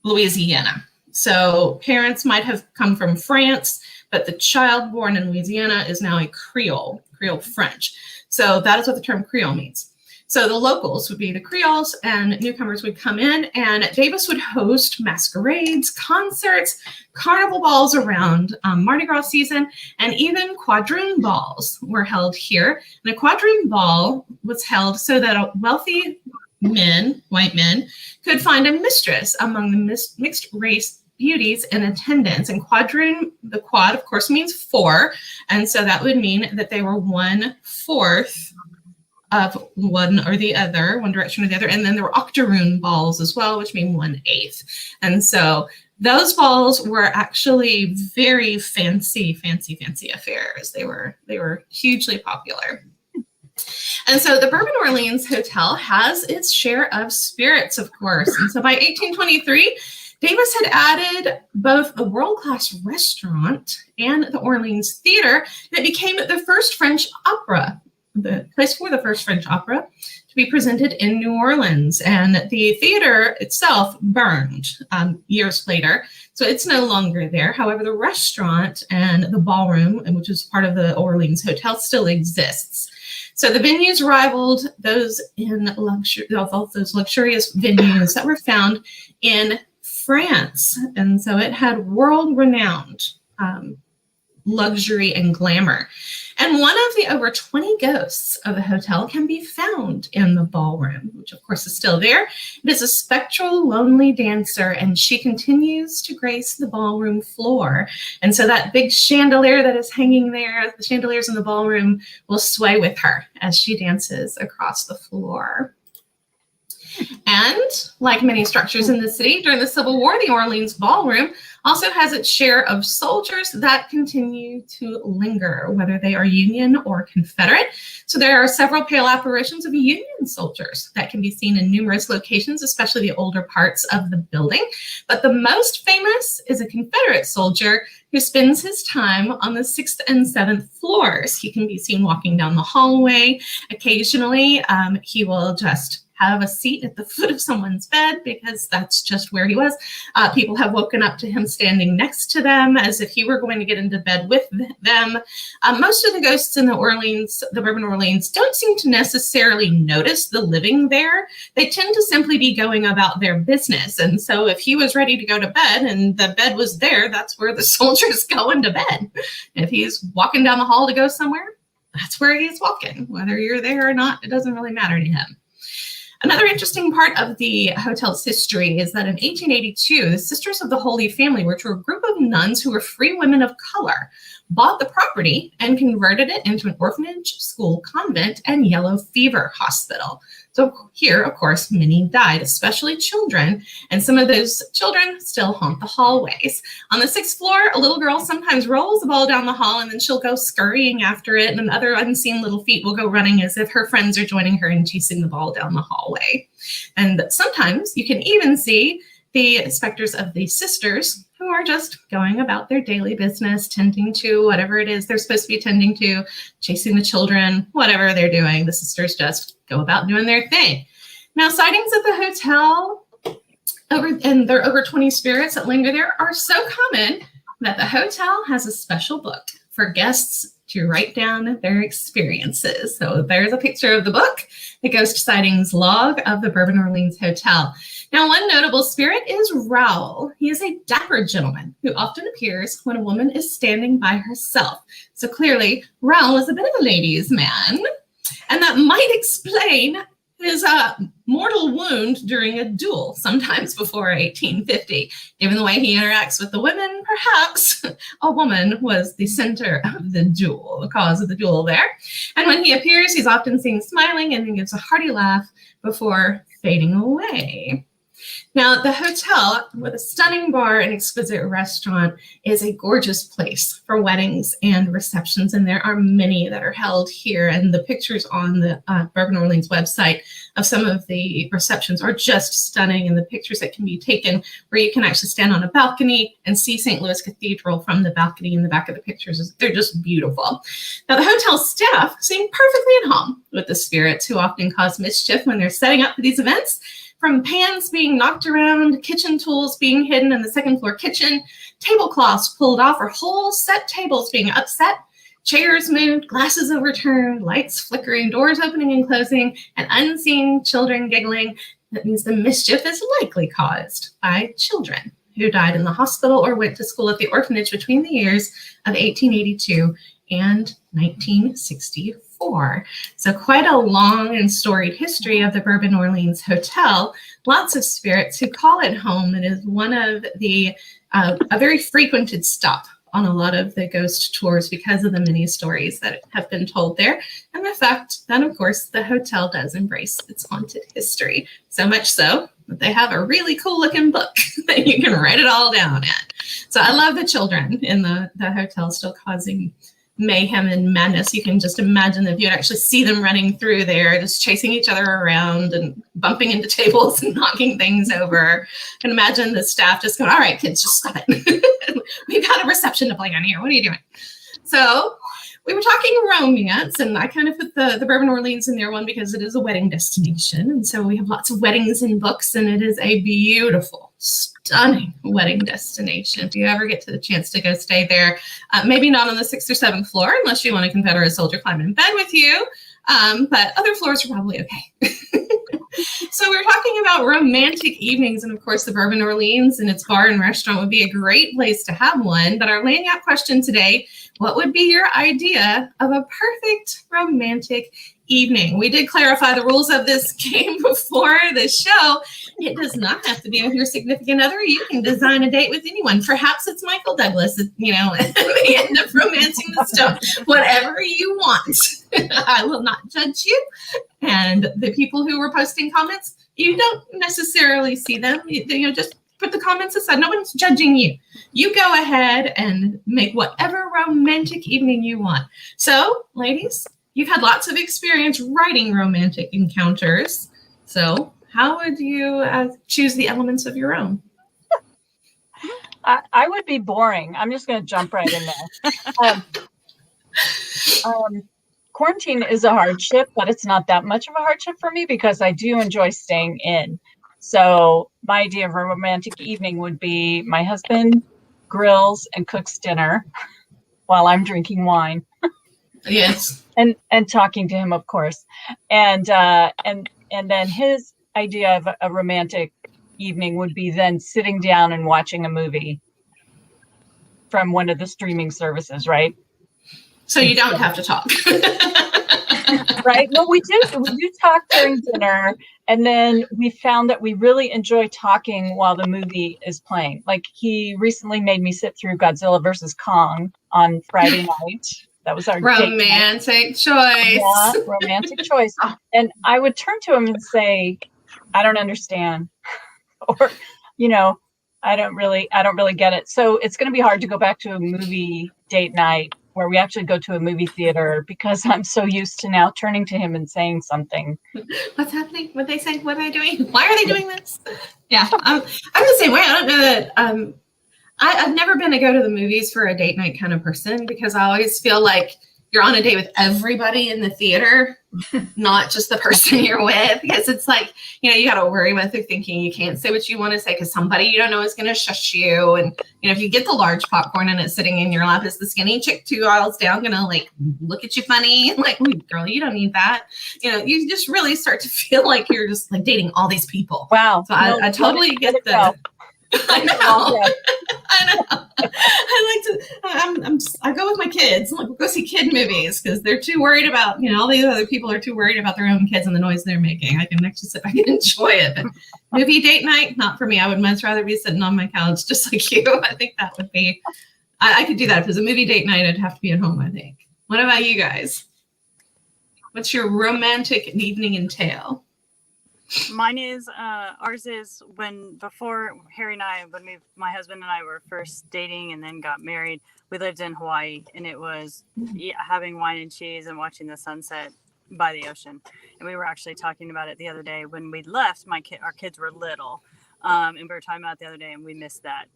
Louisiana. So parents might have come from France, but the child born in Louisiana is now a Creole French. So that is what the term Creole means. So the locals would be the Creoles, and newcomers would come in, and Davis would host masquerades, concerts, carnival balls around Mardi Gras season, and even quadroon balls were held here. And a quadroon ball was held so that wealthy men, white men, could find a mistress among the mixed race beauties in attendance. And quadroon, the quad, of course, means four. And so that would mean that they were 1/4 of one or the other, one direction or the other. And then there were octoroon balls as well, which mean 1/8. And so those balls were actually very fancy affairs. They were hugely popular. And so the Bourbon Orleans Hotel has its share of spirits, of course. And so by 1823, Davis had added both a world-class restaurant and the Orleans Theater that became the first French opera, the place for the first French opera to be presented in New Orleans. And the theater itself burned years later, so it's no longer there. However, the restaurant and the ballroom, which is part of the Orleans Hotel, still exists. So the venues rivaled those in all those luxurious venues that were found in France. And so it had world-renowned luxury and glamour. And one of the over 20 ghosts of the hotel can be found in the ballroom, which of course is still there. It is a spectral, lonely dancer, and she continues to grace the ballroom floor. And so that big chandelier that is hanging there, the chandeliers in the ballroom, will sway with her as she dances across the floor. And like many structures in the city, during the Civil War, the Orleans Ballroom also has its share of soldiers that continue to linger, whether they are Union or Confederate. So there are several pale apparitions of Union soldiers that can be seen in numerous locations, especially the older parts of the building. But the most famous is a Confederate soldier who spends his time on the 6th and 7th floors. He can be seen walking down the hallway. Occasionally, he will just have a seat at the foot of someone's bed because that's just where he was. People have woken up to him standing next to them as if he were going to get into bed with them. Most of the ghosts in the Bourbon Orleans don't seem to necessarily notice the living there. They tend to simply be going about their business. And so if he was ready to go to bed and the bed was there, that's where the soldiers go into bed. If he's walking down the hall to go somewhere, that's where he's walking. Whether you're there or not, it doesn't really matter to him. Another interesting part of the hotel's history is that in 1882, the Sisters of the Holy Family, which were a group of nuns who were free women of color, bought the property and converted it into an orphanage, school, convent, and yellow fever hospital. So here, of course, many died, especially children, and some of those children still haunt the hallways. On the 6th floor, a little girl sometimes rolls the ball down the hall, and then she'll go scurrying after it, and other unseen little feet will go running as if her friends are joining her and chasing the ball down the hallway. And sometimes you can even see the specters of the sisters who are just going about their daily business, tending to whatever it is they're supposed to be tending to, chasing the children, whatever they're doing. The sisters just go about doing their thing. Now, sightings at the hotel, and there are over 20 spirits that linger there, are so common that the hotel has a special book for guests to write down their experiences. So there's a picture of the book, the Ghost Sightings Log of the Bourbon Orleans Hotel. Now, one notable spirit is Raoul. He is a dapper gentleman who often appears when a woman is standing by herself. So clearly, Raoul is a bit of a ladies' man, and that might explain his mortal wound during a duel, sometimes before 1850. Given the way he interacts with the women, perhaps a woman was the center of the duel, the cause of the duel there. And when he appears, he's often seen smiling and then gives a hearty laugh before fading away. Now, the hotel, with a stunning bar and exquisite restaurant, is a gorgeous place for weddings and receptions, and there are many that are held here. And the pictures on the Bourbon Orleans website of some of the receptions are just stunning, and the pictures that can be taken where you can actually stand on a balcony and see St. Louis Cathedral from the balcony in the back of the pictures. They're just beautiful. Now, the hotel staff seem perfectly at home with the spirits who often cause mischief when they're setting up for these events. From pans being knocked around, kitchen tools being hidden in the second floor kitchen, tablecloths pulled off, or whole set tables being upset, chairs moved, glasses overturned, lights flickering, doors opening and closing, and unseen children giggling. That means the mischief is likely caused by children who died in the hospital or went to school at the orphanage between the years of 1882 and 1964. So quite a long and storied history of the Bourbon Orleans Hotel. Lots of spirits who call it home. It is one of the, a very frequented stop on a lot of the ghost tours because of the many stories that have been told there. And the fact that, of course, the hotel does embrace its haunted history. So much so that they have a really cool looking book that you can write it all down at. So I love the children in the hotel still causing mayhem and madness. You can just imagine if you'd actually see them running through there, just chasing each other around and bumping into tables and knocking things over. And imagine the staff just going, all right, kids, just stop it. We've got a reception to plan here. What are you doing? So we were talking romance, and I kind of put the Bourbon Orleans in there one because it is a wedding destination. And so we have lots of weddings in books, and it is a beautiful, stunning wedding destination. If you ever get to the chance to go stay there, maybe not on the 6th or 7th floor, unless you want a Confederate soldier climbing in bed with you, but other floors are probably okay. So we're talking about romantic evenings, and of course the Bourbon Orleans and its bar and restaurant would be a great place to have one. But our laying out question today, what would be your idea of a perfect romantic evening? We did clarify the rules of this game before the show. It does not have to be with your significant other. You can design a date with anyone. Perhaps it's Michael Douglas, you know, at the end of Romancing the Stone. Whatever you want. I will not judge you. And the people who were posting comments, you don't necessarily see them. You know, just put the comments aside. No one's judging you. You go ahead and make whatever romantic evening you want. So, ladies, you've had lots of experience writing romantic encounters. So, how would you choose the elements of your own? I would be boring. I'm just going to jump right in there. Quarantine is a hardship, but it's not that much of a hardship for me because I do enjoy staying in. So my idea of a romantic evening would be my husband grills and cooks dinner while I'm drinking wine. Yes. And talking to him, of course. And then his idea of a romantic evening would be then sitting down and watching a movie from one of the streaming services, right? So you don't have to talk. Right? Well, we do talk during dinner, and then we found that we really enjoy talking while the movie is playing. Like, he recently made me sit through Godzilla versus Kong on Friday night. That was our romantic choice. Yeah, romantic choice. And I would turn to him and say, I don't understand. Or, you know, I don't really get it. So it's going to be hard to go back to a movie date night where we actually go to a movie theater because I'm so used to now turning to him and saying something. What's happening? What they say? What are they doing? Why are they doing this? Yeah, I'm the same way. I don't know that. I've never been a go to the movies for a date night kind of person because I always feel like you're on a date with everybody in the theater, not just the person you're with. Because it's like, you know, you got to worry with her thinking you can't say what you want to say because somebody you don't know is going to shush you. And, you know, if you get the large popcorn and it's sitting in your lap, is the skinny chick 2 aisles down going to like look at you funny? Like, ooh, girl, you don't need that. You know, you just really start to feel like you're just like dating all these people. Wow. So I totally get the. I know. I know. I go with my kids. I'm like, we'll go see kid movies because they're too worried about, you know, all these other people are too worried about their own kids and the noise they're making. I can actually sit back and enjoy it. But movie date night, not for me. I would much rather be sitting on my couch just like you. I think that would be, I could do that. If it was a movie date night, I'd have to be at home, I think. What about you guys? What's your romantic evening entail? Mine is ours is before Harry and I, my husband and I were first dating and then got married, we lived in Hawaii, and it was having wine and cheese and watching the sunset by the ocean. And we were actually talking about it the other day when we left. Our kids were little, and we were talking about it the other day, and we missed that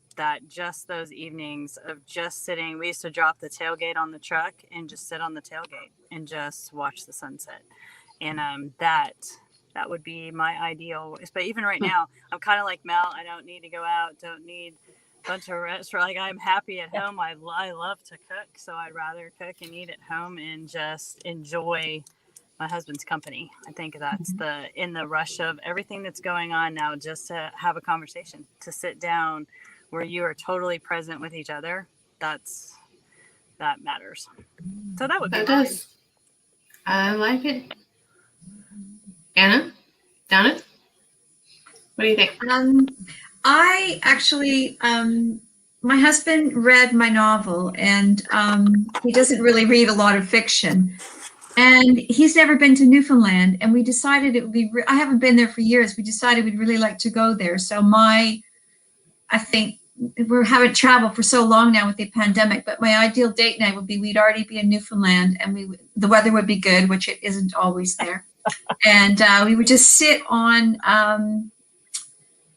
just those evenings of just sitting. We used to drop the tailgate on the truck and just sit on the tailgate and just watch the sunset, and that would be my ideal. But even right now, I'm kind of like Mel. I don't need to go out. Don't need a bunch of restaurants. Like, I'm happy at home. I love to cook, so I'd rather cook and eat at home and just enjoy my husband's company. I think that's in the rush of everything that's going on now, just to have a conversation, to sit down where you are totally present with each other. That matters. So that would be mine. I like it. Anna, Donna, what do you think? I actually, my husband read my novel, and he doesn't really read a lot of fiction. And he's never been to Newfoundland, and we decided it would be, I haven't been there for years. We decided we'd really like to go there. So I think we haven't traveled for so long now with the pandemic, but my ideal date night would be, we'd already be in Newfoundland, and the weather would be good, which it isn't always there. And we would just sit on,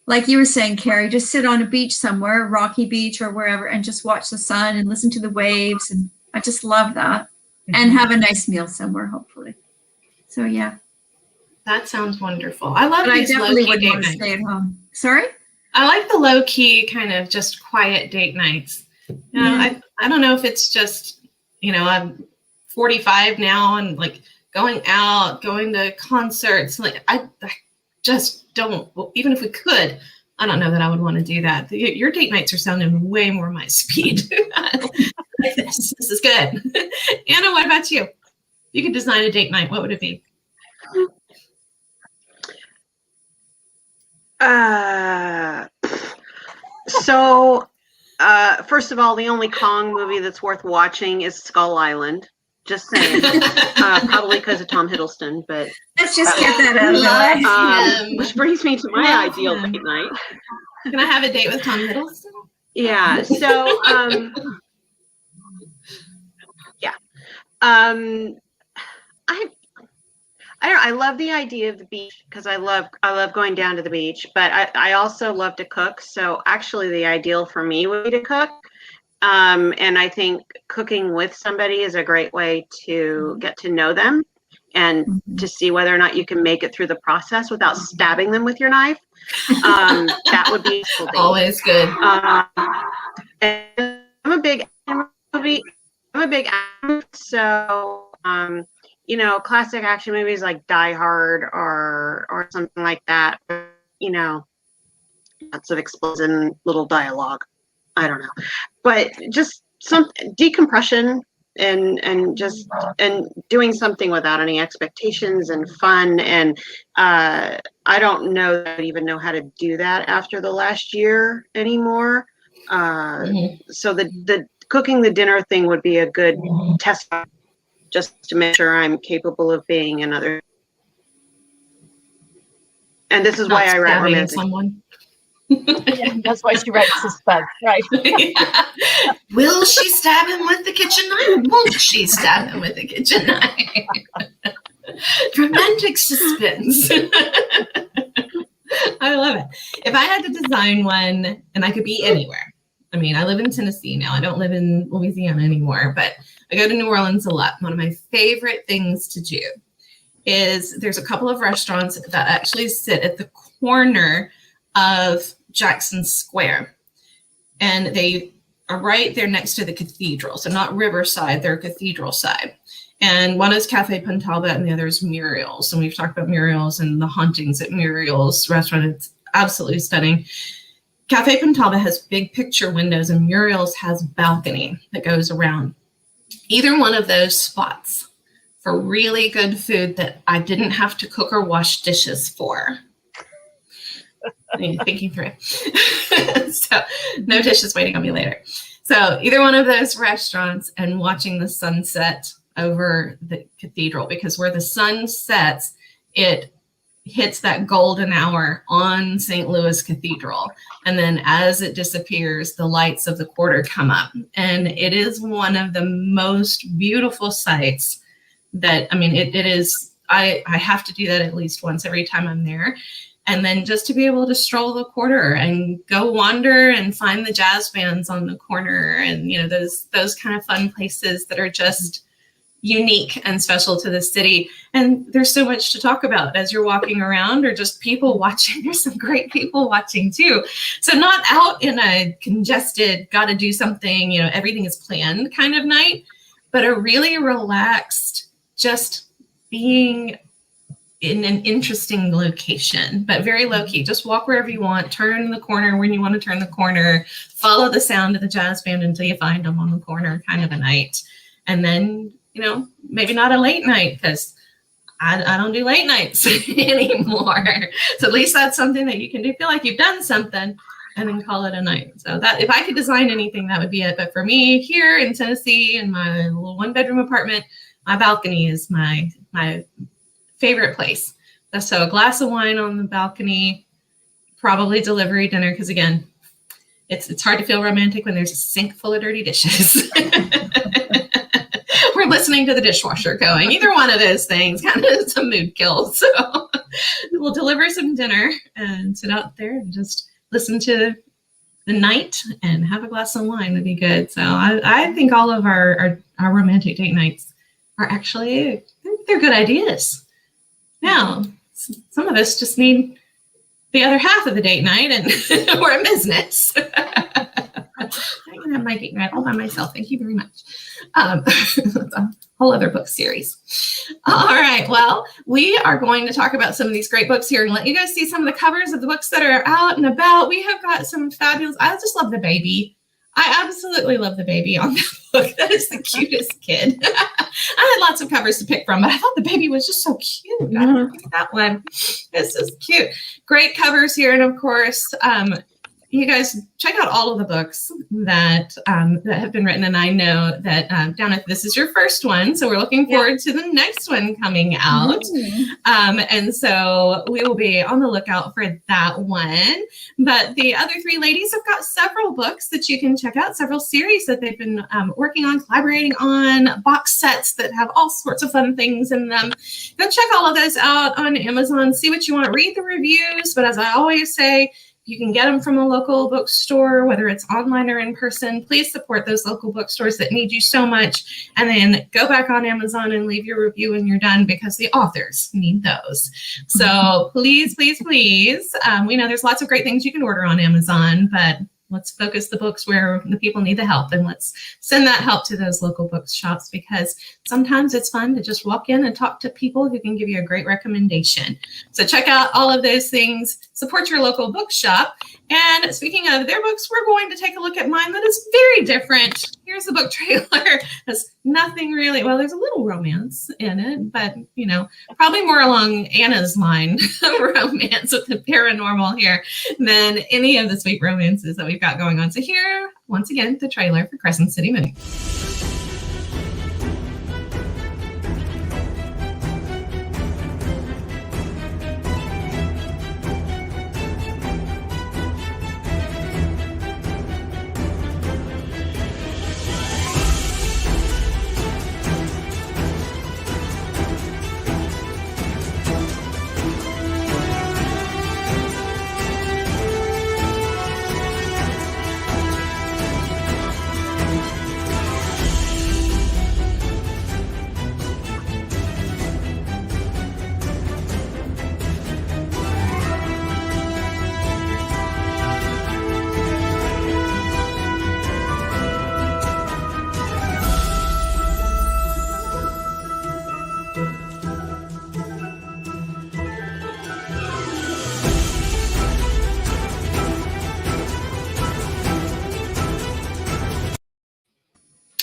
like you were saying, Cari, just sit on a beach somewhere, Rocky Beach or wherever, and just watch the sun and listen to the waves. And I just love that. And have a nice meal somewhere, hopefully. So, yeah. That sounds wonderful. I love these I definitely low-key would want to date stay nights. at home. Sorry? I like the low-key kind of just quiet date nights. You know, I don't know if it's just, you know, I'm 45 now and like going out, going to concerts. Like I just don't, well, even if we could, I don't know that I would want to do that. Your date nights are sounding way more my speed. This is good. Anna, what about you? You could design a date night. What would it be? First of all, the only Kong movie that's worth watching is Skull Island. Just saying. Probably because of Tom Hiddleston, but Let's just get that out of the way. which brings me to my Love ideal him. date night. Can I have a date with Tom Hiddleston? Yeah. So, I love the idea of the beach because I love going down to the beach, but I also love to cook. So actually, the ideal for me would be to cook. And I think cooking with somebody is a great way to get to know them and to see whether or not you can make it through the process without stabbing them with your knife. That would be useful. Always good. And I'm a big so you know, classic action movies like Die Hard or something like that. You know, lots of explosion, little dialogue. I don't know, but just some decompression and doing something without any expectations and fun. And I don't know that I even know how to do that after the last year anymore. So the cooking the dinner thing would be a good test, just to make sure I'm capable of being another. And this is why I write romantic. Someone. Yeah, that's why she writes suspense, right? Yeah. Will she stab him with the kitchen knife? Won't she stab him with the kitchen knife? Romantic suspense. I love it. If I had to design one, and I could be anywhere. I mean, I live in Tennessee now. I don't live in Louisiana anymore, but I go to New Orleans a lot. One of my favorite things to do is there's a couple of restaurants that actually sit at the corner of Jackson Square. And they are right there next to the cathedral. So not Riverside, they're cathedral side. And one is Cafe Puntalba and the other is Muriel's. And we've talked about Muriel's and the hauntings at Muriel's restaurant. It's absolutely stunning. Cafe Puntalba has big picture windows and Muriel's has balcony that goes around. Either one of those spots for really good food that I didn't have to cook or wash dishes for. Thinking through. So no dishes waiting on me later. So either one of those restaurants and watching the sunset over the cathedral, because where the sun sets, it hits that golden hour on St. Louis Cathedral. And then as it disappears, the lights of the quarter come up. And it is one of the most beautiful sights that, I mean, it is, I have to do that at least once every time I'm there. And then just to be able to stroll the quarter and go wander and find the jazz bands on the corner and, you know, those kind of fun places that are just unique and special to the city. And there's so much to talk about as you're walking around or just people watching. There's some great people watching too. So not out in a congested, got to do something, you know, everything is planned kind of night, but a really relaxed, just being in an interesting location, but very low key. Just walk wherever you want, turn the corner when you want to turn the corner, follow the sound of the jazz band until you find them on the corner kind of a night. And then, you know, maybe not a late night because I don't do late nights anymore. So at least that's something that you can do. Feel like you've done something and then call it a night. So that if I could design anything, that would be it. But for me here in Tennessee, in my little 1-bedroom apartment, my balcony is my favorite place. So a glass of wine on the balcony, probably delivery dinner, because again, it's hard to feel romantic when there's a sink full of dirty dishes. We're listening to the dishwasher going. Either one of those things kind of is a mood kill. So we'll deliver some dinner and sit out there and just listen to the night and have a glass of wine would be good. So I think all of our romantic date nights are actually, they're good ideas. Now, some of us just need the other half of the date night and we're a business. I can have my date night all by myself. Thank you very much. That's a whole other book series. All right. Well, we are going to talk about some of these great books here and let you guys see some of the covers of the books that are out and about. We have got some fabulous, I just love the baby. I absolutely love the baby on that book. That is the cutest kid. I had lots of covers to pick from, but I thought the baby was just so cute. I picked that one. This is cute. Great covers here. And of course, you guys check out all of the books that have been written. And I know that, Damhnait, this is your first one. So we're looking forward to the next one coming out. And so we will be on the lookout for that one. But the other three ladies have got several books that you can check out, several series that they've been working on, collaborating on, box sets that have all sorts of fun things in them. Go check all of those out on Amazon, see what you want, read the reviews. But as I always say, you can get them from a local bookstore, whether it's online or in person. Please support those local bookstores that need you so much. And then go back on Amazon and leave your review when you're done, because the authors need those. So please, please, please. We know there's lots of great things you can order on Amazon, but let's focus the books where the people need the help, and let's send that help to those local bookshops, because sometimes it's fun to just walk in and talk to people who can give you a great recommendation. So check out all of those things, support your local bookshop. And speaking of their books, we're going to take a look at mine that is very different. Here's the book trailer. There's nothing really, well, there's a little romance in it, but you know, probably more along Anna's line of romance with the paranormal here than any of the sweet romances that we've got going on. So here, once again, the trailer for Crescent City Moon.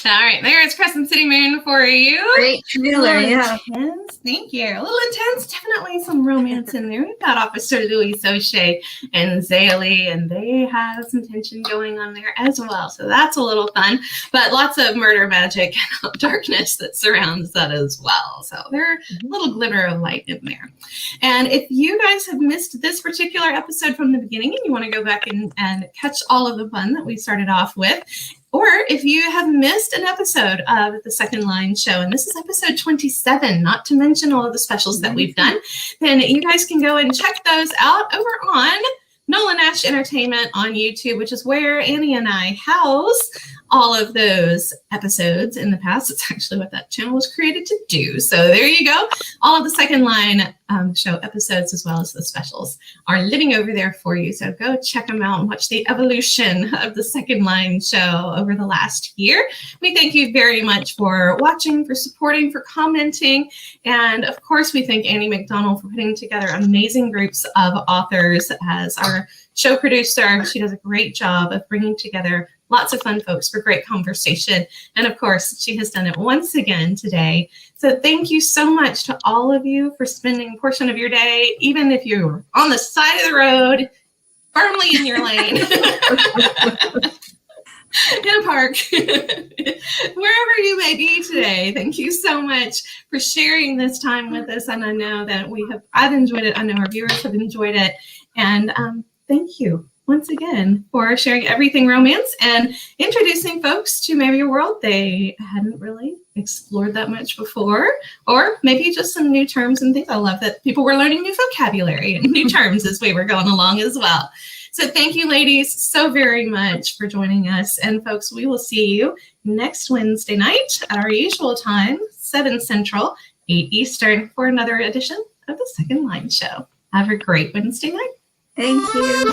All right, there's Crescent City Moon for you. Great trailer, yeah. Intense. Thank you. A little intense, definitely some romance in there. We've got Officer Louis Soche and Zaylee, and they have some tension going on there as well. So that's a little fun, but lots of murder magic and darkness that surrounds that as well. So there's a little glimmer of light in there. And if you guys have missed this particular episode from the beginning and you want to go back and catch all of the fun that we started off with, or if you have missed an episode of the Second Line show, and this is episode 27, not to mention all of the specials that we've done, then you guys can go and check those out over on Nola Nash Entertainment on YouTube, which is where Annie and I house all of those episodes in the past. It's actually what that channel was created to do. So there you go. All of the Second Line show episodes, as well as the specials, are living over there for you. So go check them out and watch the evolution of the Second Line show over the last year. We thank you very much for watching, for supporting, for commenting. And of course, we thank Annie McDonald for putting together amazing groups of authors as our show producer. She does a great job of bringing together lots of fun folks for great conversation. And of course, she has done it once again today. So thank you so much to all of you for spending a portion of your day, even if you're on the side of the road, firmly in your lane, in a park, wherever you may be today. Thank you so much for sharing this time with us. And I know that I've enjoyed it. I know our viewers have enjoyed it. And thank you once again for sharing everything romance and introducing folks to maybe a world they hadn't really explored that much before, or maybe just some new terms and things. I love that people were learning new vocabulary and new terms as we were going along as well. So thank you, ladies, so very much for joining us. And folks, we will see you next Wednesday night at our usual time, 7 Central, 8 Eastern, for another edition of the Second Line Show. Have a great Wednesday night. Thank you.